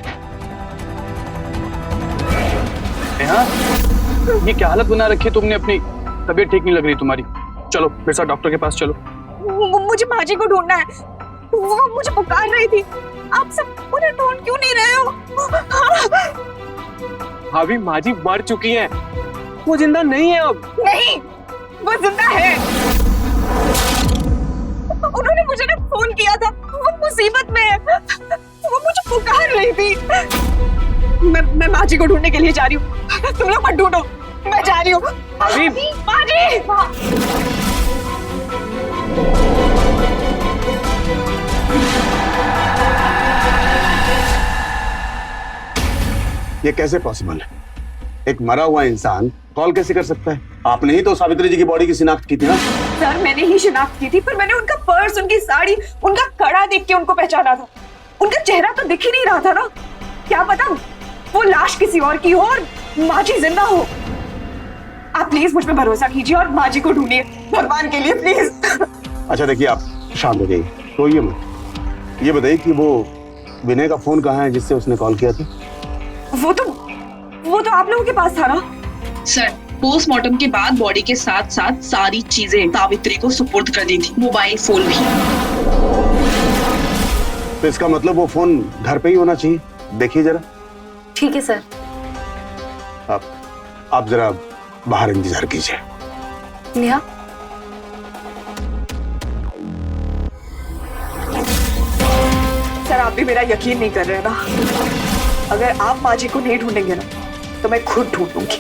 नेहा ये क्या हालत बना रखी है तुमने अपनी? तबीयत ठीक नहीं लग रही तुम्हारी, चलो मेरे साथ डॉक्टर के पास चलो। मुझे माँ जी को ढूंढना है, वो मुझे पुकार रही थी। आप सब मुझे ढूंढ क्यों नहीं रहे हो? भाभी माँ जी मर चुकी हैं, वो जिंदा नहीं है अब। नहीं, वो जिंदा है। उन्होंने मुझे ना फोन किया था, वो मुसीबत में है, वो मुझे पुकार रही थी। मैं माँ जी को ढूंढने के लिए जा रही हूँ, तुम लोग मत ढूंढो, मैं जा रही हूँ। भाभी माँ जी ये कैसे पॉसिबल है? एक मरा हुआ इंसान कॉल कैसे कर सकता है? आपने ही तो सावित्री जी की बॉडी की शिनाख्त की थी ना? सर मैंने ही शिनाख्त की थी, पर मैंने उनका पर्स, उनकी साड़ी, उनका कड़ा देख के उनको पहचाना था। उनका चेहरा तो दिख ही नहीं रहा था ना। क्या पता वो लाश किसी और की हो और माँ जी जिंदा हो। आप प्लीज मुझ पे भरोसा कीजिए और माँ जी को ढूंढिए, भगवान के लिए प्लीज। अच्छा देखिए, आप शांत हो जाइए, रोइए मत। ये बताइए कि वो विनय का फोन कहाँ है जिससे उसने कॉल किया था? वो तो आप लोगों के पास था ना। सर पोस्टमार्टम के बाद बॉडी के साथ साथ सारी चीजें सावित्री को सुपुर्द कर दी थी, मोबाइल फोन भी। तो इसका मतलब वो फोन घर पे ही होना चाहिए। देखिए जरा। ठीक है सर। आप जरा बाहर इंतजार कीजिए। नेहा, सर आप भी मेरा यकीन नहीं कर रहे ना। अगर आप माँ जी को नहीं ढूंढेंगे ना तो मैं खुद ढूंढूंगी।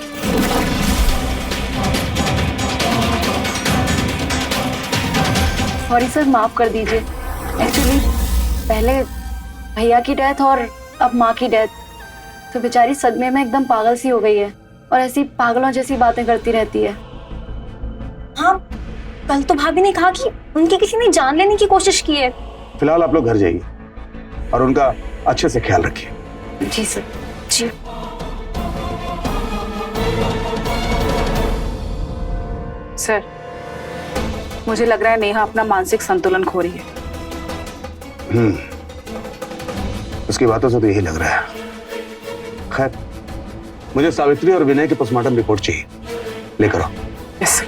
सॉरी सर, माफ कर दीजिए। एक्चुअली पहले भैया की डेथ और अब माँ की डेथ, तो बेचारी सदमे में एकदम पागल सी हो गई है और ऐसी पागलों जैसी बातें करती रहती है। हाँ, कल तो भाभी ने कहा कि उनकी किसी ने जान लेने की कोशिश की है। फिलहाल आप लोग घर जाइए और उनका अच्छे से ख्याल रखिए। जी सर। जी। सर मुझे लग रहा है नेहा अपना मानसिक संतुलन खो रही है। उसकी बातों से तो यही लग रहा है। खैर, मुझे सावित्री और विनय की पोस्टमार्टम रिपोर्ट चाहिए, लेकर आओ। Yes sir.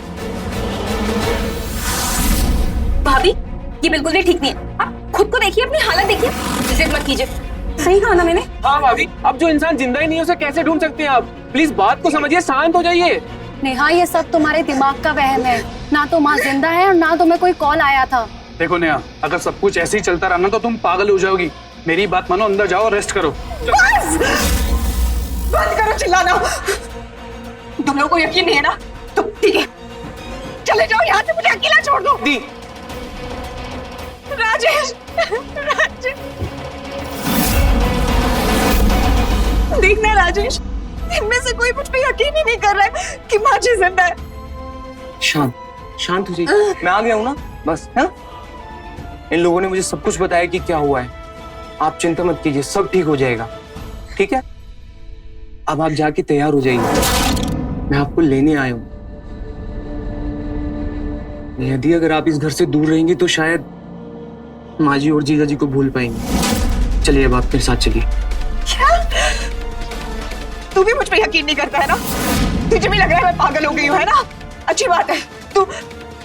भाभी ये बिल्कुल भी ठीक नहीं है। आप खुद को देखिए, अपनी हालत देखिए, जिद मत कीजिए। सही कहा ना मैंने? हाँ भाभी, अब जो इंसान जिंदा ही नहीं है उसे कैसे ढूंढ सकते हैं आप? प्लीज बात को समझिए, शांत हो जाइए। नेहा, ये सब तुम्हारे दिमाग का वहम है। ना तो माँ जिंदा है और ना तुम्हें कोई कॉल आया था। देखो नेहा, अगर सब कुछ ऐसे ही चलता रहा ना तो तुम पागल हो जाओगी। मेरी बात मानो, अंदर जाओ और रेस्ट करो। बंद करो चिल्लाना। तुम लोगों को यकीन नहीं है ना? तो ठीक है, चले जाओ यहाँ से, मुझे अकेला छोड़ दो। दी राजेश, राजेश, देखना राजेश, इनमें से कोई मुझ पे यकीन ही नहीं कर रहा है कि माँ जी जिंदा है। शांत हो जाइए। मैं आ गया हूँ ना, बस। हाँ, इन लोगों ने मुझे सब कुछ बताया कि क्या हुआ है। आप चिंता मत कीजिए, सब ठीक हो जाएगा। ठीक है, अब आप जाके तैयार हो जाइए, मैं आपको लेने आया हूँ। यदि अगर आप इस घर से दूर रहेंगे तो शायद माँ जी और जीजा जी को भूल पाएंगे। चलिए अब आप मेरे साथ चलिए। तू भी मुझ पे यकीन नहीं करता है ना? तुझे भी लग रहा है मैं पागल हो गई हूँ, है ना? अच्छी बात है। तू,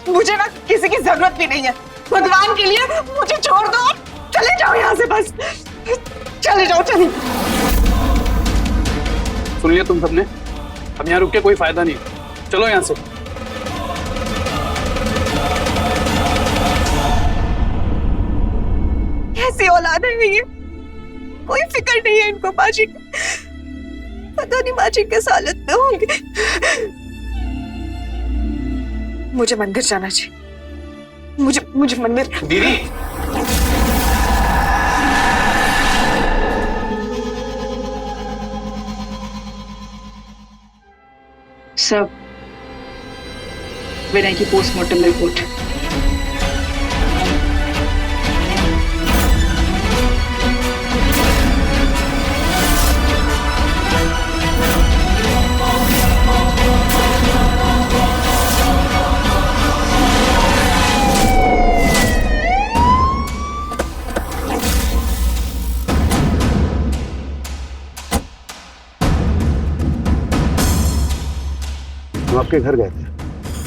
मुझे ना किसी की जरूरत भी नहीं है। भगवान के लिए मुझे छोड़ दो, चले जाओ यहाँ से, बस चले जाओ। चलिए। सुन लिया तुम सबने? अब यहाँ रुक के कोई फायदा नहीं, चलो यहाँ से। कैसी औलाद है ये? कोई फिक्र नहीं है इनको माँ जी की। पता नहीं माँ जी किस हालत में होंगे। मुझे मंदिर जाना चाहिए। मुझे मंदिर। दीदी, सब विनय की पोस्टमार्टम रिपोर्ट। हम आपके घर गए थे,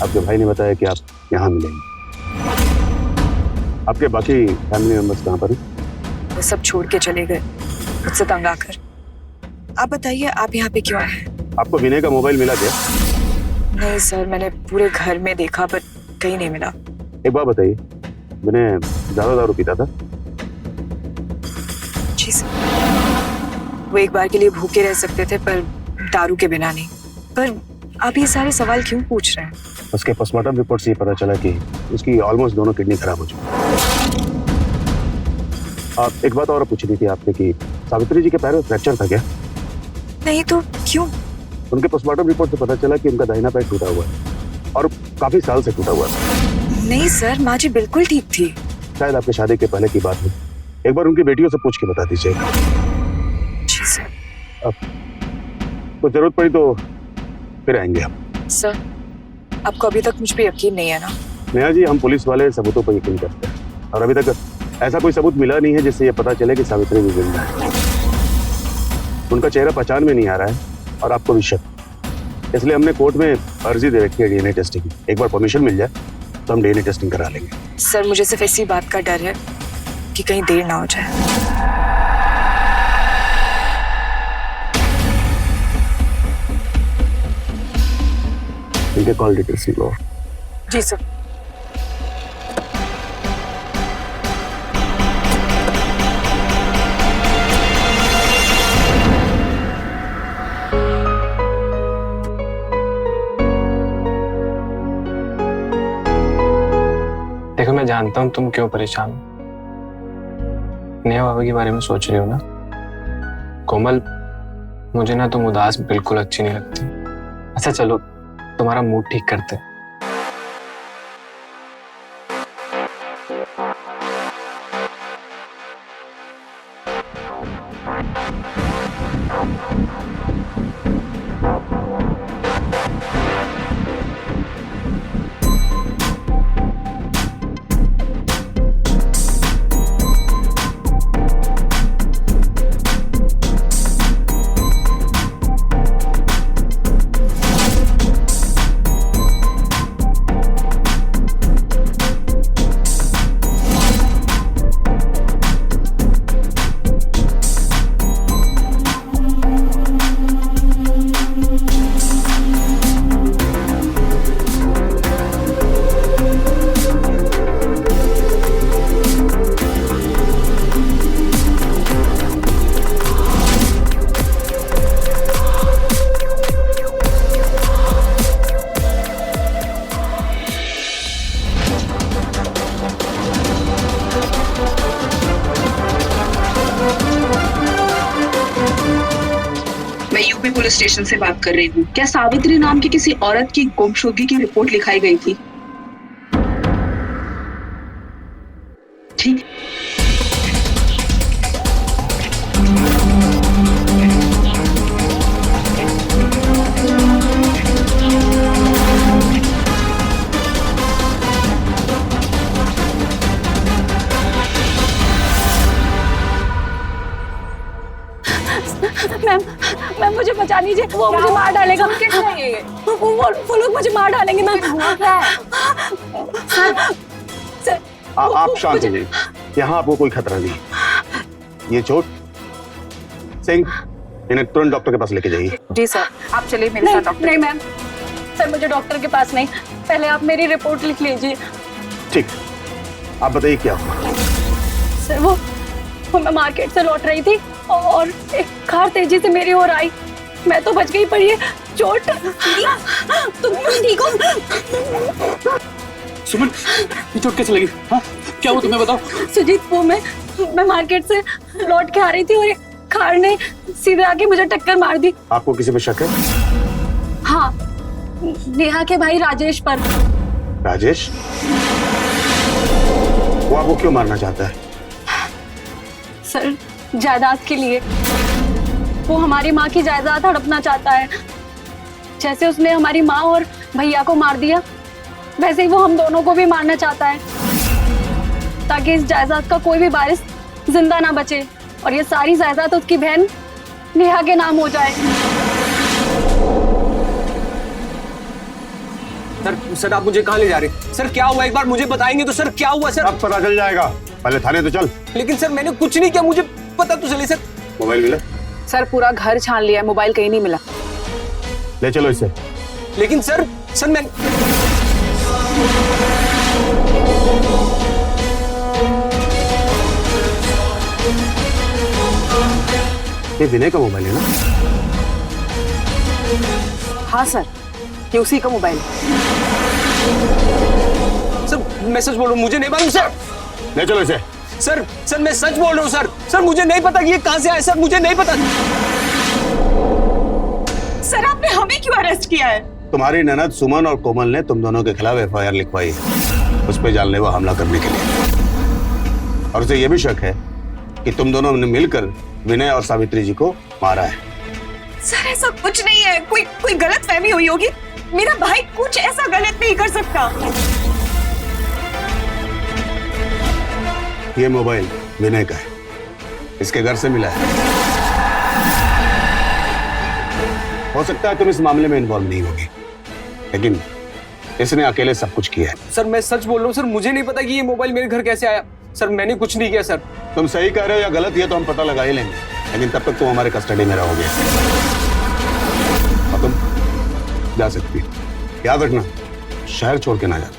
आपके भाई ने बताया कि आप यहाँ मिलेंगे। आपके बाकी फैमिली मेंबर्स कहाँ पर हैं? वो सब छोड़ के चले गए मुझसे तंग आकर। आप बताइए, आप यहाँ पे क्यों आए? आपको विनय का मोबाइल मिला क्या? नहीं सर, मैंने पूरे घर में देखा पर कहीं नहीं मिला। एक बात बताइए, विनय ज्यादा दारू पीता था? जी सर, वो एक बार के लिए भूखे रह सकते थे पर दारू के बिना नहीं। पर आप ये सारे सवाल क्यों पूछ रहे हैं? उसके पोस्टमार्टम रिपोर्ट से ये पता चला कि उसकी ऑलमोस्ट दोनों किडनी खराब हो चुकी। आप एक बात और पूछनी थी आपने कि सावित्री जी के पैर में फ्रैक्चर था क्या? नहीं तो क्यों? उनके पोस्टमार्टम रिपोर्ट से पता चला कि उनका दाहिना पैर टूटा हुआ है और काफी साल से टूटा हुआ है। नहीं सर, माँ जी बिल्कुल ठीक थी। शायद आपके शादी के पहले की बात है। एक बार उनकी बेटियों से पूछ के बता दीजिएगा। जी सर। अब कुछ जरूरत पड़ी तो फिर आएंगे हम। सर, आपको अभी तक मुझ पे यकीन नहीं है ना? नेहा जी, हम पुलिस वाले सबूतों पर यकीन करते हैं और अभी तक ऐसा कोई सबूत मिला नहीं है जिससे ये पता चले कि सावित्री भी जिंदा है। उनका चेहरा पहचान में नहीं आ रहा है और आपको भी शक, इसलिए हमने कोर्ट में अर्जी दे रखी है डीएनए टेस्टिंग की। एक बार परमिशन मिल जाए तो हम डीएनए टेस्टिंग करा लेंगे। सर, मुझे सिर्फ इसी बात का डर है कि कहीं देर ना हो जाए। इनके कॉल डिटेल्स लो। जी सर। देखो, मैं जानता हूँ तुम क्यों परेशान हो। नेहा बाबा के बारे में सोच रही हो ना। कोमल, मुझे ना तुम उदास बिल्कुल अच्छी नहीं लगती। अच्छा चलो, तुम्हारा मूड ठीक करते हैं। पुलिस स्टेशन से बात कर रही हूँ। क्या सावित्री नाम की किसी औरत की गुमशुदगी की रिपोर्ट लिखाई गई थी? ठीक। मैम मुझे बचा लीजिए, वो मुझे मार डालेगा। वो लोग मुझे मार डालेंगे मैम। आप शांत हो जाइए, यहाँ आपको कोई खतरा नहीं। ये चोट, सिंह, इन्हें तुरंत डॉक्टर के पास लेके जाइए। जी सर, आप चलिए मेरे साथ डॉक्टर। नहीं मैम, सर मुझे डॉक्टर के पास नहीं, पहले आप मेरी रिपोर्ट लिख लीजिए। ठीक, आप बताइए क्या हुआ? सर वो मैं मार्केट से लौट रही थी और एक कार तेजी से मेरी ओर आई। मैं तो बच गई, पर ये चोट। तुम ठीक हो? सुमन, ये चोट कैसे लगी? हाँ, क्या हुआ तुम्हें बताओ। सुजीत, वो मैं मार्केट से लौट के आ रही थी और एक कार ने सीधे आके मुझे टक्कर मार दी। आपको किसी पे शक है? हाँ, नेहा के भाई राजेश पर। राजेश? वो आपको क्यों मारना चाहता है? सर, जायदाद के लिए। वो हमारी माँ की जायदाद हड़पना चाहता है। जैसे उसने हमारी माँ और भैया को मार दिया, वैसे ही वो हम दोनों को भी मारना चाहता है, ताकि इस जायदाद का कोई भी वारिस जिंदा ना बचे और ये सारी जायदाद उसकी बहन नेहा के नाम हो जाए। सर आप मुझे कहाँ ले जा रहे हैं? सर क्या हुआ, एक बार मुझे बताएंगे तो? सर क्या हुआ सर? अब पता चल जाएगा, पहले थाने तो चल। लेकिन सर मैंने कुछ नहीं किया, मुझे पता तो चले। सर मोबाइल मिला? सर पूरा घर छान लिया है, मोबाइल कहीं नहीं मिला। ले चलो इसे। लेकिन सर मैं ये विनय का मोबाइल है ना? हाँ सर, ये उसी का मोबाइल है। सर मैं सच बोल रहा हूँ, मुझे नहीं मालूम सर। ले चलो इसे। सर मैं सच बोल रहा हूँ सर। सर मुझे नहीं पता कि ये कहाँ से आया सर, मुझे नहीं पता। सर आपने हमें क्यों अरेस्ट किया है? तुम्हारी ननद सुमन और कोमल ने तुम दोनों के खिलाफ FIR लिखवाई है, उस पे जानलेवा हमला करने के लिए। और उसे यह भी शक है कि तुम दोनों ने मिलकर विनय और सावित्री जी को मारा है। सर ऐसा कुछ नहीं है, कोई गलत फहमी हुई होगी। मेरा भाई कुछ ऐसा गलत नहीं कर सकता। ये मोबाइल विनय का है, इसके घर से मिला है। हो सकता है तुम इस मामले में इन्वॉल्व नहीं होगी, लेकिन इसने अकेले सब कुछ किया है। सर मैं सच बोल रहा हूँ सर, मुझे नहीं पता कि ये मोबाइल मेरे घर कैसे आया। सर मैंने कुछ नहीं किया सर। तुम सही कह रहे हो या गलत, ये तो हम पता लगा ही लेंगे, लेकिन तब तक तुम हमारे कस्टडी में रहोगे और तुम जा सकती हो। याद रखना, शहर छोड़ के ना जाना।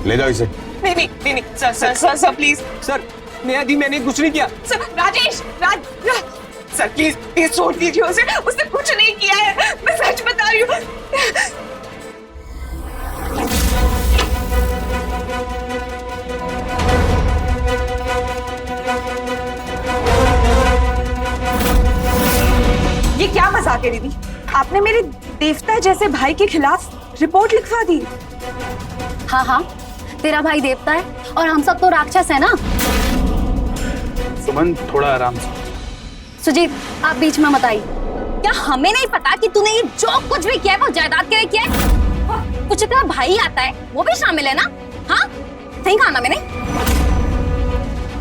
ले जाओ इसे। नहीं सर प्लीज। सर नेहा दी मैंने कुछ नहीं किया। सर राजेश सर प्लीज छोड़ दीजिए उसे, उसने कुछ नहीं किया है, मैं सच बता रही हूँ। ये क्या मजाक है दीदी? आपने मेरे देवता जैसे भाई के खिलाफ रिपोर्ट लिखवा दी। हाँ हाँ, तेरा भाई देवता है और हम सब तो राक्षस है ना। सुमन थोड़ा आराम से। सुजीत आप बीच में मत आइए। क्या हमें नहीं पता कि तूने ये जो कुछ भी किया है वो जायदाद के लिए किया है? कुछ तेरा भाई आता है वो भी शामिल है ना? हाँ सही कहा ना मैंने?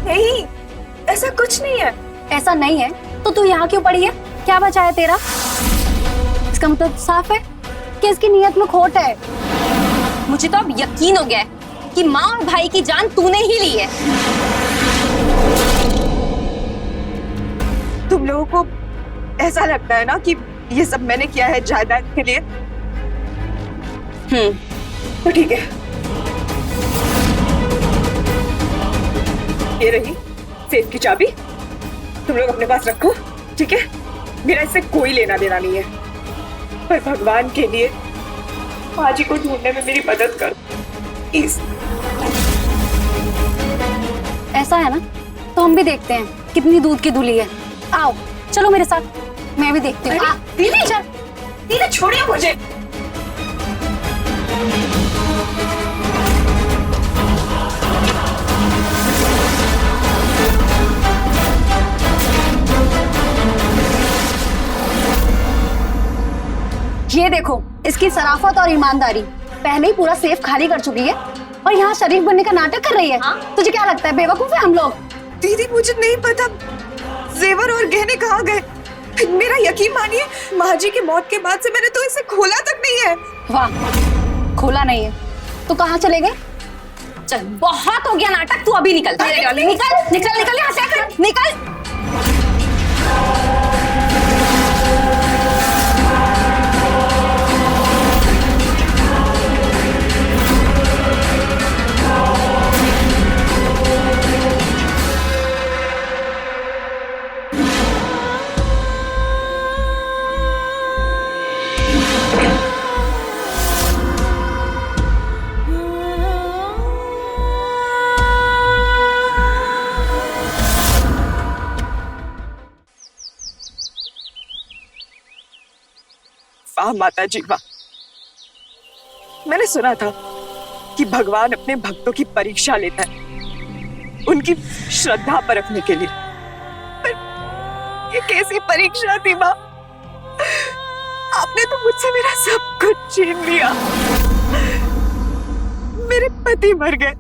नहीं ऐसा कुछ नहीं है। ऐसा नहीं है तो तू यहाँ क्यों पड़ी है? क्या बचा है तेरा? इसका मतलब साफ है कि इसकी नीयत में खोट है। मुझे तो अब यकीन हो गया है कि माँ और भाई की जान तूने ही ली है। तुम लोगों को ऐसा लगता है ना कि ये सब मैंने किया है जायदाद के लिए? तो ठीक है, ये रही सेफ की चाबी, तुम लोग अपने पास रखो, ठीक है? मेरा इससे कोई लेना देना नहीं है, पर भगवान के लिए माँ जी को ढूंढने में मेरी मदद कर प्लीज। ऐसा है ना तो हम भी देखते हैं कितनी दूध की धुली है। आओ चलो मेरे साथ, मैं भी देखती हूँ। दीदी चल, दीदी छोड़िए मुझे। ये देखो इसकी सराफत और ईमानदारी, पहले ही पूरा सेफ खाली कर चुकी है और यहाँ शरीफ बनने का नाटक कर रही है। तुझे क्या लगता है बेवकूफ है हम लोग? दीदी मुझे नहीं पता जेवर और गहने कहाँ गए। मेरा यकीन मानिए, माँ जी की मौत के बाद से मैंने तो इसे खोला तक नहीं है। वाह, खोला नहीं है तो कहाँ चले गए? चल बहुत हो गया नाटक, तू अभी निकल। निकल निकल निकल यहाँ से, निकल। वाह माता जी वाह, मैंने सुना था कि भगवान अपने भक्तों की परीक्षा लेता है उनकी श्रद्धा परखने के लिए, पर ये कैसी परीक्षा थी माँ? आपने तो मुझसे मेरा सब कुछ छीन लिया। मेरे पति मर गए,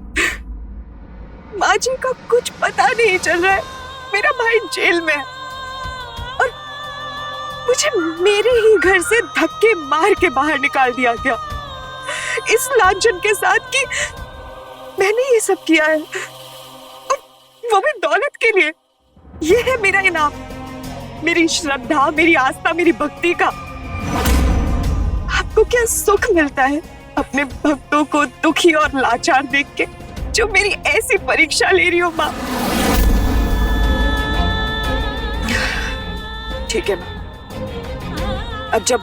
माँ जी का कुछ पता नहीं चल रहा है, मेरा भाई जेल में है और मुझे मेरे ही घर से धक्के मार के बाहर निकाल दिया गया इस लांछन के साथ कि मैंने ये सब किया है और वो भी दौलत के लिए। ये है मेरा इनाम, मेरी श्रद्धा, मेरी आस्था, मेरी भक्ति का। आपको क्या सुख मिलता है अपने भक्तों को दुखी और लाचार देख के, जो मेरी ऐसी परीक्षा ले रही हो माँ? ठीक है माँ, अब जब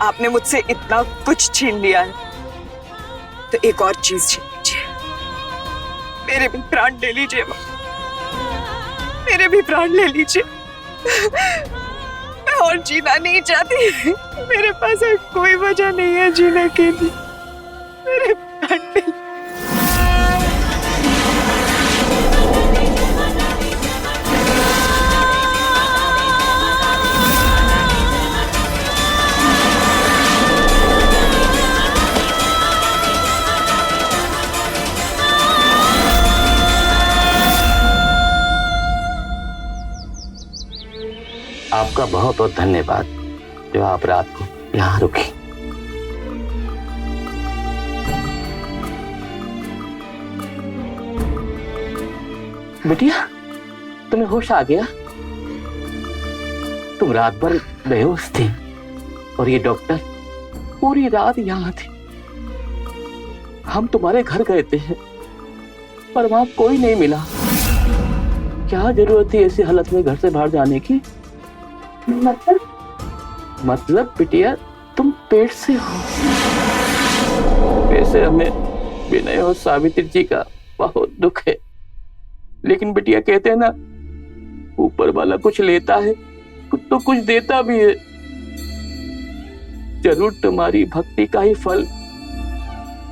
आपने मुझसे इतना कुछ छीन लिया है तो एक और चीज छीन लीजिए। मेरे भी प्राण ले लीजिए माँ, मेरे भी प्राण ले लीजिए। मैं और जीना नहीं चाहती, मेरे पास अब कोई वजह नहीं है जीने के लिए। मेरे प्राण ले लीजिए। आपका बहुत बहुत धन्यवाद जो आप रात को यहाँ रुकी। बिटिया, तुम्हें होश आ गया? तुम रात भर बेहोश थी और ये डॉक्टर पूरी रात यहाँ थे। हम तुम्हारे घर गए थे पर वहां कोई नहीं मिला। क्या जरूरत थी ऐसी हालत में घर से बाहर जाने की? मतलब बिटिया तुम पेट से हो। वैसे हमें विनय और सावित्री जी का बहुत दुख है, लेकिन बिटिया कहते हैं ना, ऊपर वाला कुछ लेता है तो कुछ देता भी है। जरूर तुम्हारी भक्ति का ही फल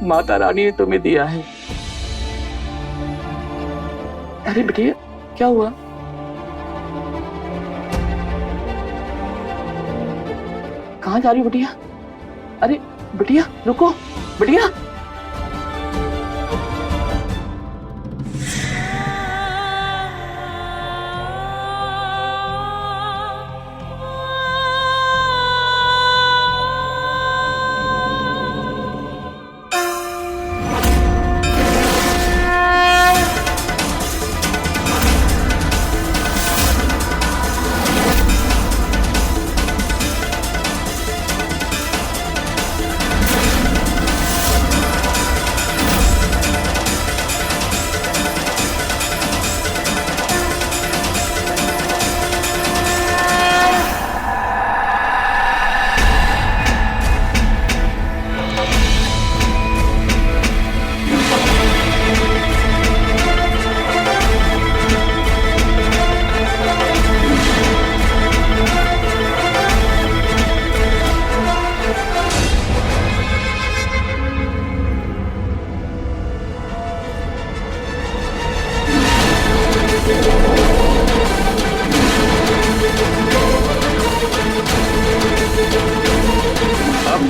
माता रानी ने तुम्हें दिया है। अरे बिटिया क्या हुआ? कहाँ जा रही हो बिटिया? अरे बिटिया रुको, बिटिया।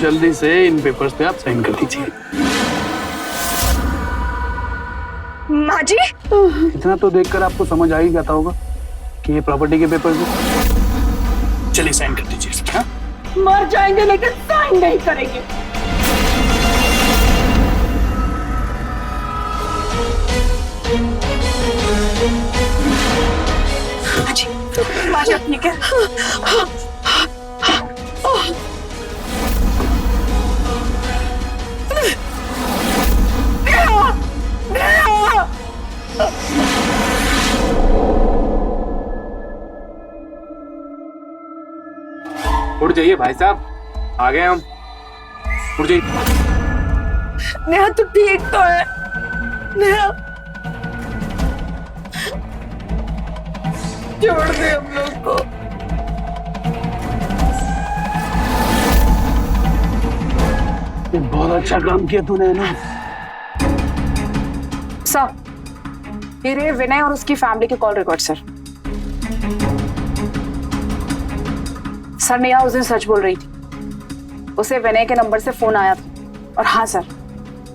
जल्दी से इन पेपर्स पे आप साइन कर दीजिए। माँ जी, इतना तो देखकर आपको समझ आ ही जाता होगा कि ये प्रॉपर्टी के पेपर्स हैं। चलिए साइन कर दीजिए इसमें। हाँ? मर जाएंगे लेकिन साइन नहीं करेंगे। माँ जी ठीक है। उठ जाइए भाई साहब, आ गए हम। उठ जाइए। नेहा तो ठीक तो है। नेहा छोड़ दे हम लोग को। बहुत अच्छा काम किया तूने ना। सर, ये रहे विनय और उसकी फैमिली के call record sir. Sir Neha उस दिन सच बोल रही थी। उसे विनय के नंबर से फोन आया था। और हाँ सर,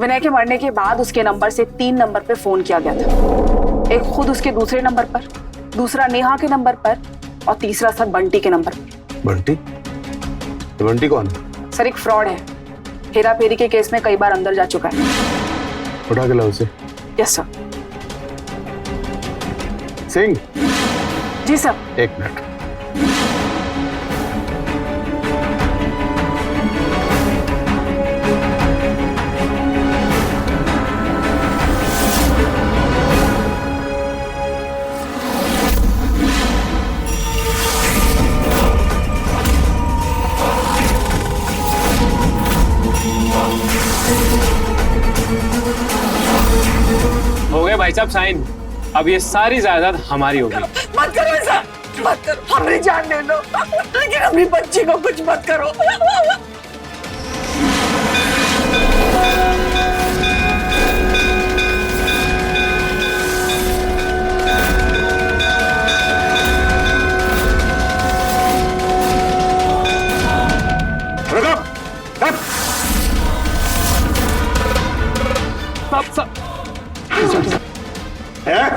विनय के मरने के बाद उसके नंबर से 3 नंबर पे फोन किया गया था। एक खुद उसके दूसरे नंबर पर, दूसरा नेहा के नंबर पर और तीसरा सर बंटी के नंबर पर। बंटी? तो बंटी कौन? सर एक फ्रॉड है, हेरा फेरी के केस में कई बार अंदर जा चुका है। उठा के लाओ उसे। Yes sir. Singh. Ji sir. 1 minute. भाई साहब साइन, अब ये सारी जायदाद हमारी होगी। मत करो ऐसा, मत करो, हमारी जान ले लो, लेकिन अपनी बच्ची को कुछ मत करो।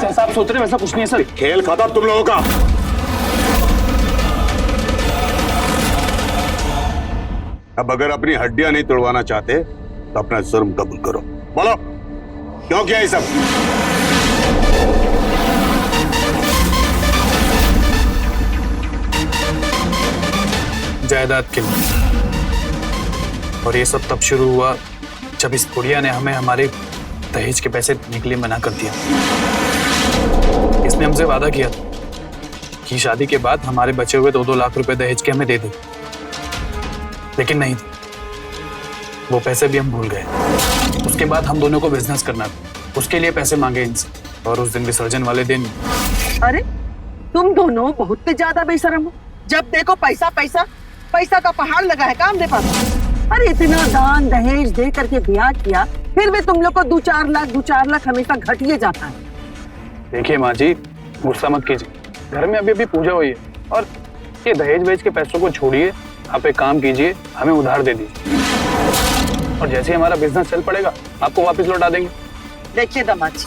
जैसा आप सोच रहे हैं वैसा कुछ नहीं है सर। खेल खत्म तुम लोगों का। अब अगर अपनी हड्डियां नहीं तोड़वाना चाहते तो अपना जुर्म कबूल करो। बोलो क्यों किया ये सब? जायदाद के लिए। और ये सब तब शुरू हुआ जब इस बुढ़िया ने हमें हमारे दहेज के पैसे देने के लिए मना कर दिया। इसने हमसे वादा किया था कि शादी के बाद हमारे बचे हुए 2-2 लाख रुपए दहेज के हमें दे दे, लेकिन नहीं, वो पैसे भी हम भूल गए। उसके बाद हम दोनों को बिजनेस करना था, उसके लिए पैसे मांगे इनसे, और उस दिन विसर्जन वाले दिन। अरे तुम दोनों बहुत ज्यादा बेशरम हो। जब देखो पैसा पैसा पैसा का पहाड़ लगा है काम दे पास। अरे इतना दान दहेज दे करके ब्याह किया, फिर भी तुम लोग को 2-4 लाख हमेशा घटिए जाता है। देखिए माँ जी, गुस्सा मत कीजिए, घर में अभी अभी पूजा हुई है, और ये दहेज वेज के पैसों को छोड़िए, आप एक काम कीजिए, हमें उधार दे दीजिए, और जैसे ही हमारा बिजनेस चल पड़ेगा आपको वापस लौटा देंगे। देखिए दामाद जी,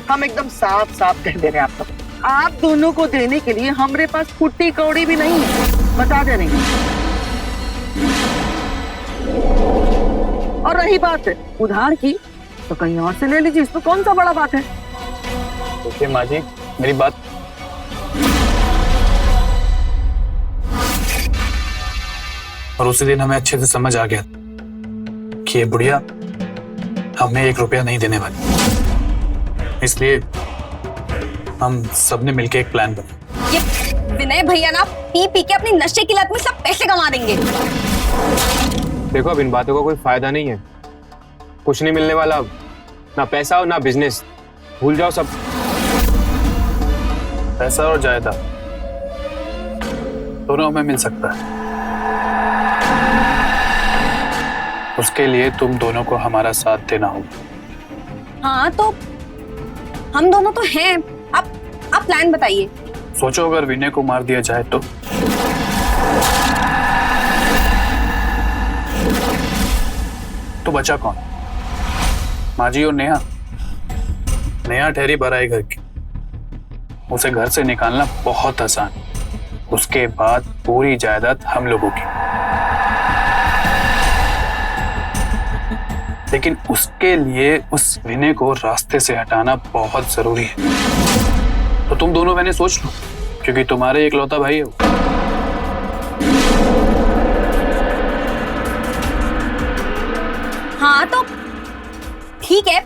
हम एकदम साफ साफ कह दे रहे हैं आपको, आप दोनों को देने के लिए हमारे पास फुट्टी कौड़ी भी नहीं है, बता दे रहे हैं। और रही बात उधार की, तो कहीं और से ले लीजिए, इसमें कौन सा बड़ा बात है। देखिए माँ जी, मेरी बात, और उसी दिन हमें अच्छे से समझ आ गया कि ये बुढ़िया हमें 1 रुपया नहीं देने वाली, इसलिए हम सबने मिलके एक प्लान बनाया। ये विनय भैया ना पी पी के अपनी नशे की लत में सब पैसे कमा देंगे। देखो अब इन बातों का कोई फायदा नहीं है, कुछ नहीं मिलने वाला अब, ना पैसा और ना बिजनेस, भूल जाओ सब। पैसा और जायदाद दोनों हमें मिल सकता है, उसके लिए तुम दोनों को हमारा साथ देना होगा। हाँ तो हम दोनों तो हैं, आप प्लान बताइए। सोचो अगर विनय को मार दिया जाए तो बचा कौन? माँ जी और नेहा। नेहा ठहरी बराई घर की, उसे घर से निकालना बहुत आसान, उसके बाद पूरी जायदाद हम लोगों की, लेकिन उसके लिए उस विनय को रास्ते से हटाना बहुत जरूरी है। तो तुम दोनों मैंने सोच लो, क्योंकि तुम्हारे इकलौता भाई है वो। हाँ तो ठीक है,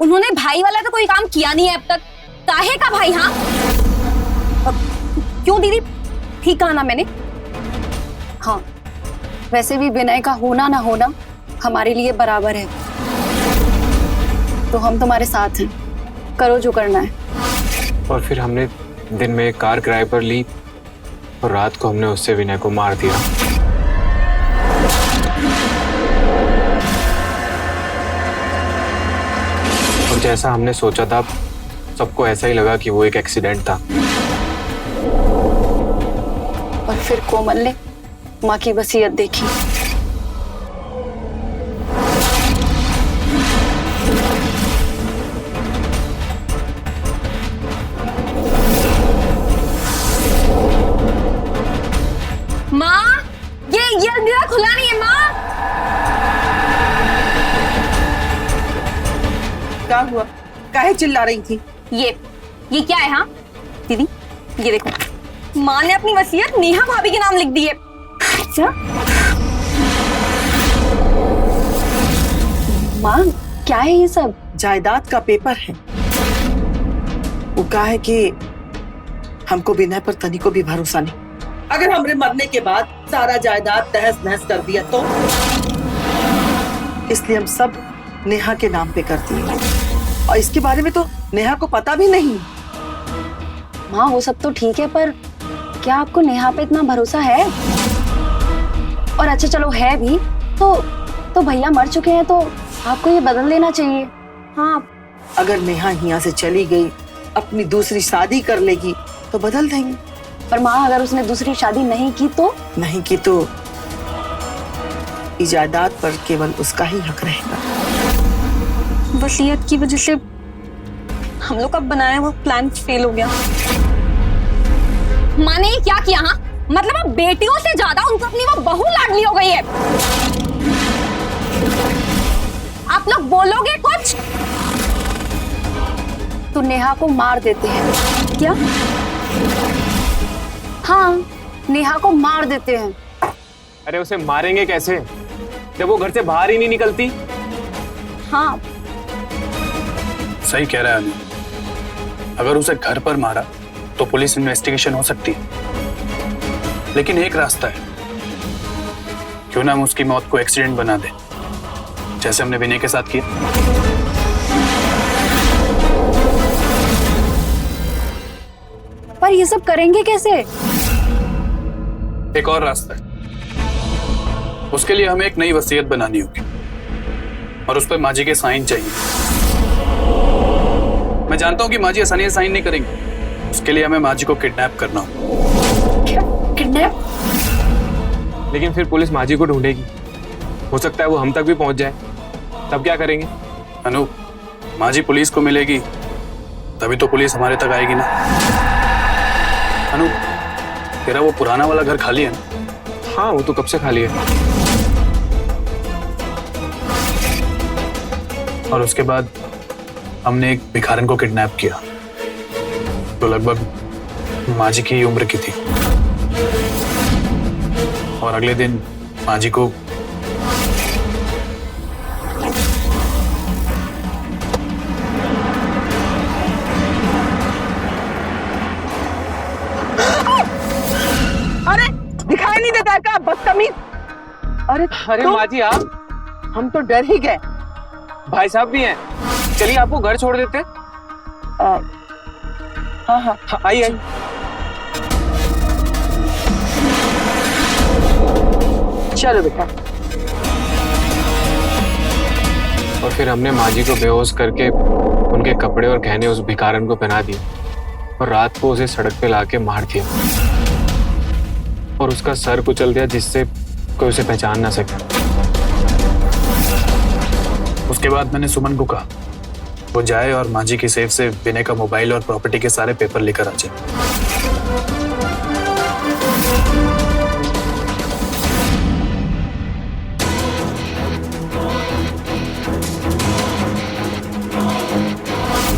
उन्होंने भाई वाला तो कोई काम किया नहीं है अब तक, काहे का भाई? हाँ क्यों दीदी, ठीक कहा ना मैंने? हाँ वैसे भी विनय का होना ना होना हमारे लिए बराबर है, तो हम तुम्हारे साथ हैं, करो जो करना है। और फिर हमने दिन में एक कार किराए पर ली और रात को हमने उससे विनय को मार दिया। और जैसा हमने सोचा था, सबको ऐसा ही लगा कि वो एक एक्सीडेंट था। और फिर कोमल ने माँ की वसीयत देखी। माँ, ये अंधेरा खुला नहीं है माँ। क्या हुआ, काहे चिल्ला रही थी? ये क्या है? हाँ दीदी ये देखो, माँ ने अपनी वसीयत नेहा भाभी के नाम लिख दी है। अच्छा माँ, क्या है ये सब? जायदाद का पेपर है। वो कहा है कि हमको विनय पर तनी को भी भरोसा नहीं, अगर हमरे मरने के बाद सारा जायदाद तहस नहस कर दिया तो, इसलिए हम सब नेहा के नाम पे कर दिए। और इसके बारे में तो नेहा को पता भी नहीं। माँ वो सब तो ठीक है, पर क्या आपको नेहा पे इतना भरोसा है? और अच्छा चलो है भी तो भैया मर चुके हैं, तो आपको ये बदल देना चाहिए। हाँ, अगर नेहा यहाँ से चली गई, अपनी दूसरी शादी कर लेगी तो बदल देंगे। पर माँ अगर उसने दूसरी शादी नहीं की तो जायदाद पर केवल उसका ही हक रहेगा। वसीयत की वजह से हम लोग का बनाया हुआ प्लान फेल हो गया। माँ ने क्या किया? हाँ, मतलब अब बेटियों से ज्यादा उनको अपनी वो बहू लाडली हो गई है। आप लोग बोलोगे कुछ? तो नेहा को मार देते हैं। क्या? हाँ, नेहा को मार देते हैं। अरे उसे मारेंगे कैसे जब वो घर से बाहर ही नहीं निकलती? हाँ, सही कह रहा है अनु। अगर उसे घर पर मारा तो पुलिस इन्वेस्टिगेशन हो सकती है, लेकिन एक रास्ता है। क्यों ना हम उसकी मौत को एक्सीडेंट बना दें, जैसे हमने विनय के साथ किया। पर ये सब करेंगे कैसे? एक और रास्ता है। उसके लिए हमें एक नई वसीयत बनानी होगी और उस पर माँ जी के साइन चाहिए। मैं जानता हूं कि माँ जी आसानी से साइन नहीं करेंगे। उसके लिए हमें माँ जी को किडनैप करना होगा। किडनैप? लेकिन फिर पुलिस माँ जी को ढूंढेगी, हो सकता है वो हम तक भी पहुंच जाए, तब क्या करेंगे? अनु, माँ जी पुलिस को मिलेगी तभी तो पुलिस हमारे तक आएगी ना। अनु, तेरा वो पुराना वाला घर खाली है ना? हाँ, वो तो कब से खाली है। और उसके बाद हमने एक भिखारन को किडनैप किया जो लगभग माँ जी की उम्र की थी, और अगले दिन माँ जी को अरे दिखाई नहीं देता है क्या बदतमीज? अरे माँ जी आप? हम तो डर ही गए। भाई साहब भी हैं, चलिए आपको घर छोड़ देते हैं। हाँ, आइए। चलो बेटा। और फिर हमने माँ जी को बेहोश करके उनके कपड़े और गहने उस भिखारन को पहना दिए और रात को उसे सड़क पे लाके मार दिया और उसका सर कुचल दिया जिससे कोई उसे पहचान ना सके। उसके बाद मैंने सुमन को कहा वो जाए और माँ जी की सेफ से विनय का मोबाइल और प्रॉपर्टी के सारे पेपर लेकर आ जाए।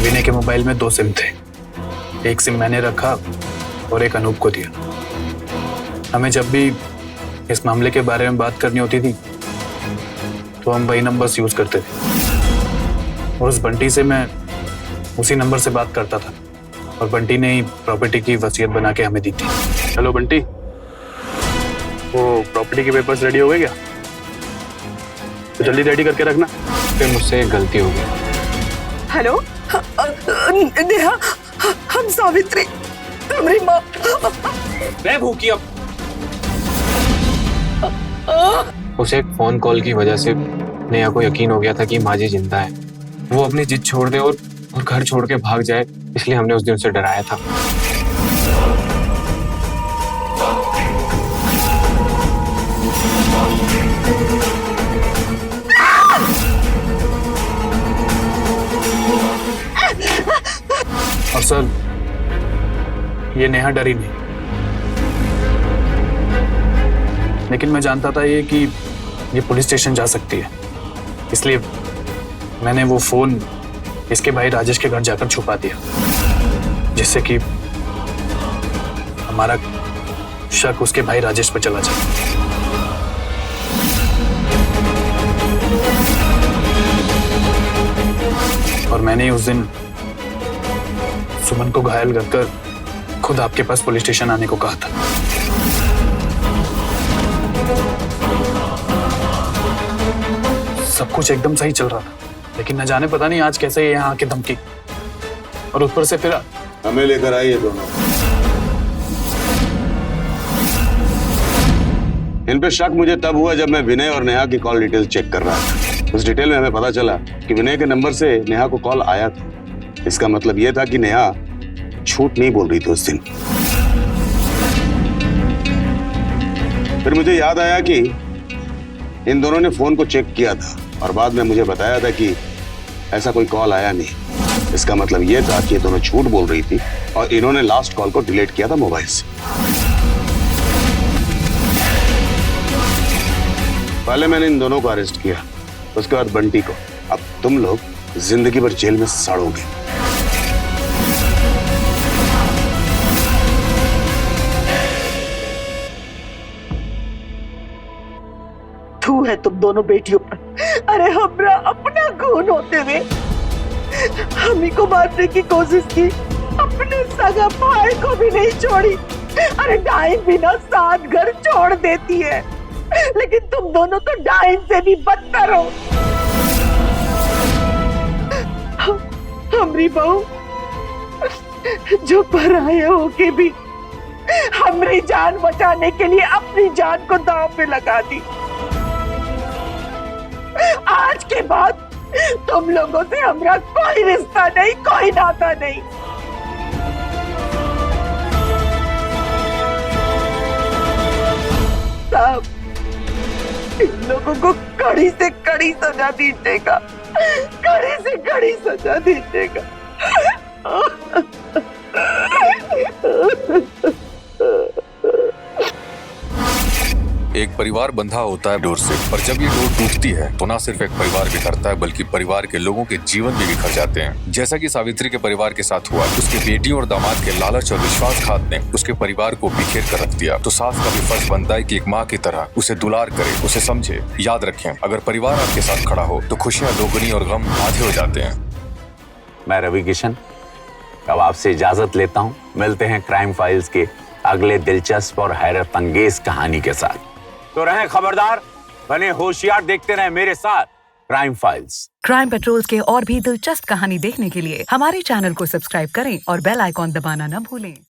विनय के मोबाइल में 2 सिम थे। एक सिम मैंने रखा और एक अनूप को दिया। हमें जब भी इस मामले के बारे में बात करनी होती थी तो हम वही नंबर्स यूज करते थे, और उस बंटी से मैं उसी नंबर से बात करता था, और बंटी ने ही प्रॉपर्टी की वसीयत बना के हमें दी थी। हेलो बंटी, वो प्रॉपर्टी के पेपर्स रेडी हो गए क्या? तो जल्दी रेडी करके रखना। फिर मुझसे एक गलती हो गई। हेलो नेहा, हम सावित्री, तुम्हारी माँ। मैं भूखी अब। उसे एक फोन कॉल की वजह से नेहा को यकीन हो गया था कि माँ जी जिंदा है। वो अपनी जिद छोड़ दे और घर छोड़ के भाग जाए, इसलिए हमने उस दिन उसे डराया था। और सर, ये नेहा डरी नहीं, लेकिन मैं जानता था कि ये पुलिस स्टेशन जा सकती है, इसलिए मैंने वो फोन इसके भाई राजेश के घर जाकर छुपा दिया, जिससे कि हमारा शक उसके भाई राजेश पर चला जाए। और मैंने ही उस दिन सुमन को घायल करकर खुद आपके पास पुलिस स्टेशन आने को कहा था। सब कुछ एकदम सही चल रहा था, लेकिन न जाने पता नहीं आज कैसे ये यहाँ आके धमकी, और ऊपर से फिर हमें लेकर आई ये दोनों। इन पे शक मुझे तब हुआ जब मैं विनय और नेहा की कॉल डिटेल चेक कर रहा था। उस डिटेल में हमें पता चला कि विनय के नंबर से नेहा को कॉल आया था। इसका मतलब यह था कि नेहा झूठ नहीं बोल रही थी उस दिन। फिर मुझे याद आया कि इन दोनों ने फोन को चेक किया था और बाद में मुझे बताया था कि ऐसा कोई कॉल आया नहीं। इसका मतलब यह था कि ये दोनों झूठ बोल रही थी और इन्होंने लास्ट कॉल को डिलीट किया था मोबाइल से। पहले मैंने इन दोनों को अरेस्ट किया, उसके बाद बंटी को। अब तुम लोग जिंदगी भर जेल में सड़ोगे। थू है तुम दोनों बेटियों पर। अरे हमरा अपना खून होते हुए हम ही को मारने की कोशिश की, अपने सगा भाई को भी नहीं छोड़ी। अरे डाइन भी ना 7 घर छोड़ देती है, लेकिन तुम दोनों तो डाइन से भी बदतर हो। हमारी बहू जो पराये होके भी हमारी जान बचाने के लिए अपनी जान को दांव पे लगा दी। आज के बाद तुम लोगों से हमारा कोई रिश्ता नहीं, कोई नाता नहीं। साहब, इन लोगों को कड़ी से कड़ी सजा दीजिएगा, कड़ी से कड़ी सजा दीजिएगा। एक परिवार बंधा होता है डोर से, पर जब ये डोर टूटती है तो ना सिर्फ एक परिवार बिखरता है बल्कि परिवार के लोगों के जीवन भी बिखर जाते हैं। जैसा कि सावित्री के परिवार के साथ हुआ, उसके बेटियों और दामाद के लालच और विश्वासघात ने उसके परिवार को बिखेर कर रख दिया। तो सास का भी फर्ज बनता है कि एक माँ की तरह उसे दुलार करे, उसे समझे। याद रखें, अगर परिवार आपके साथ खड़ा हो तो खुशियाँ दोगुनी और गम आधे हो जाते हैं। मैं रवि किशन अब आपसे इजाजत लेता हूँ। मिलते हैं क्राइम फाइल्स के अगले दिलचस्प और हैरत अंगेज कहानी के साथ। तो रहें खबरदार, बने होशियार, देखते रहें मेरे साथ क्राइम फाइल्स। क्राइम पेट्रोल्स के और भी दिलचस्प कहानी देखने के लिए हमारे चैनल को सब्सक्राइब करें और बेल आइकॉन दबाना न भूलें।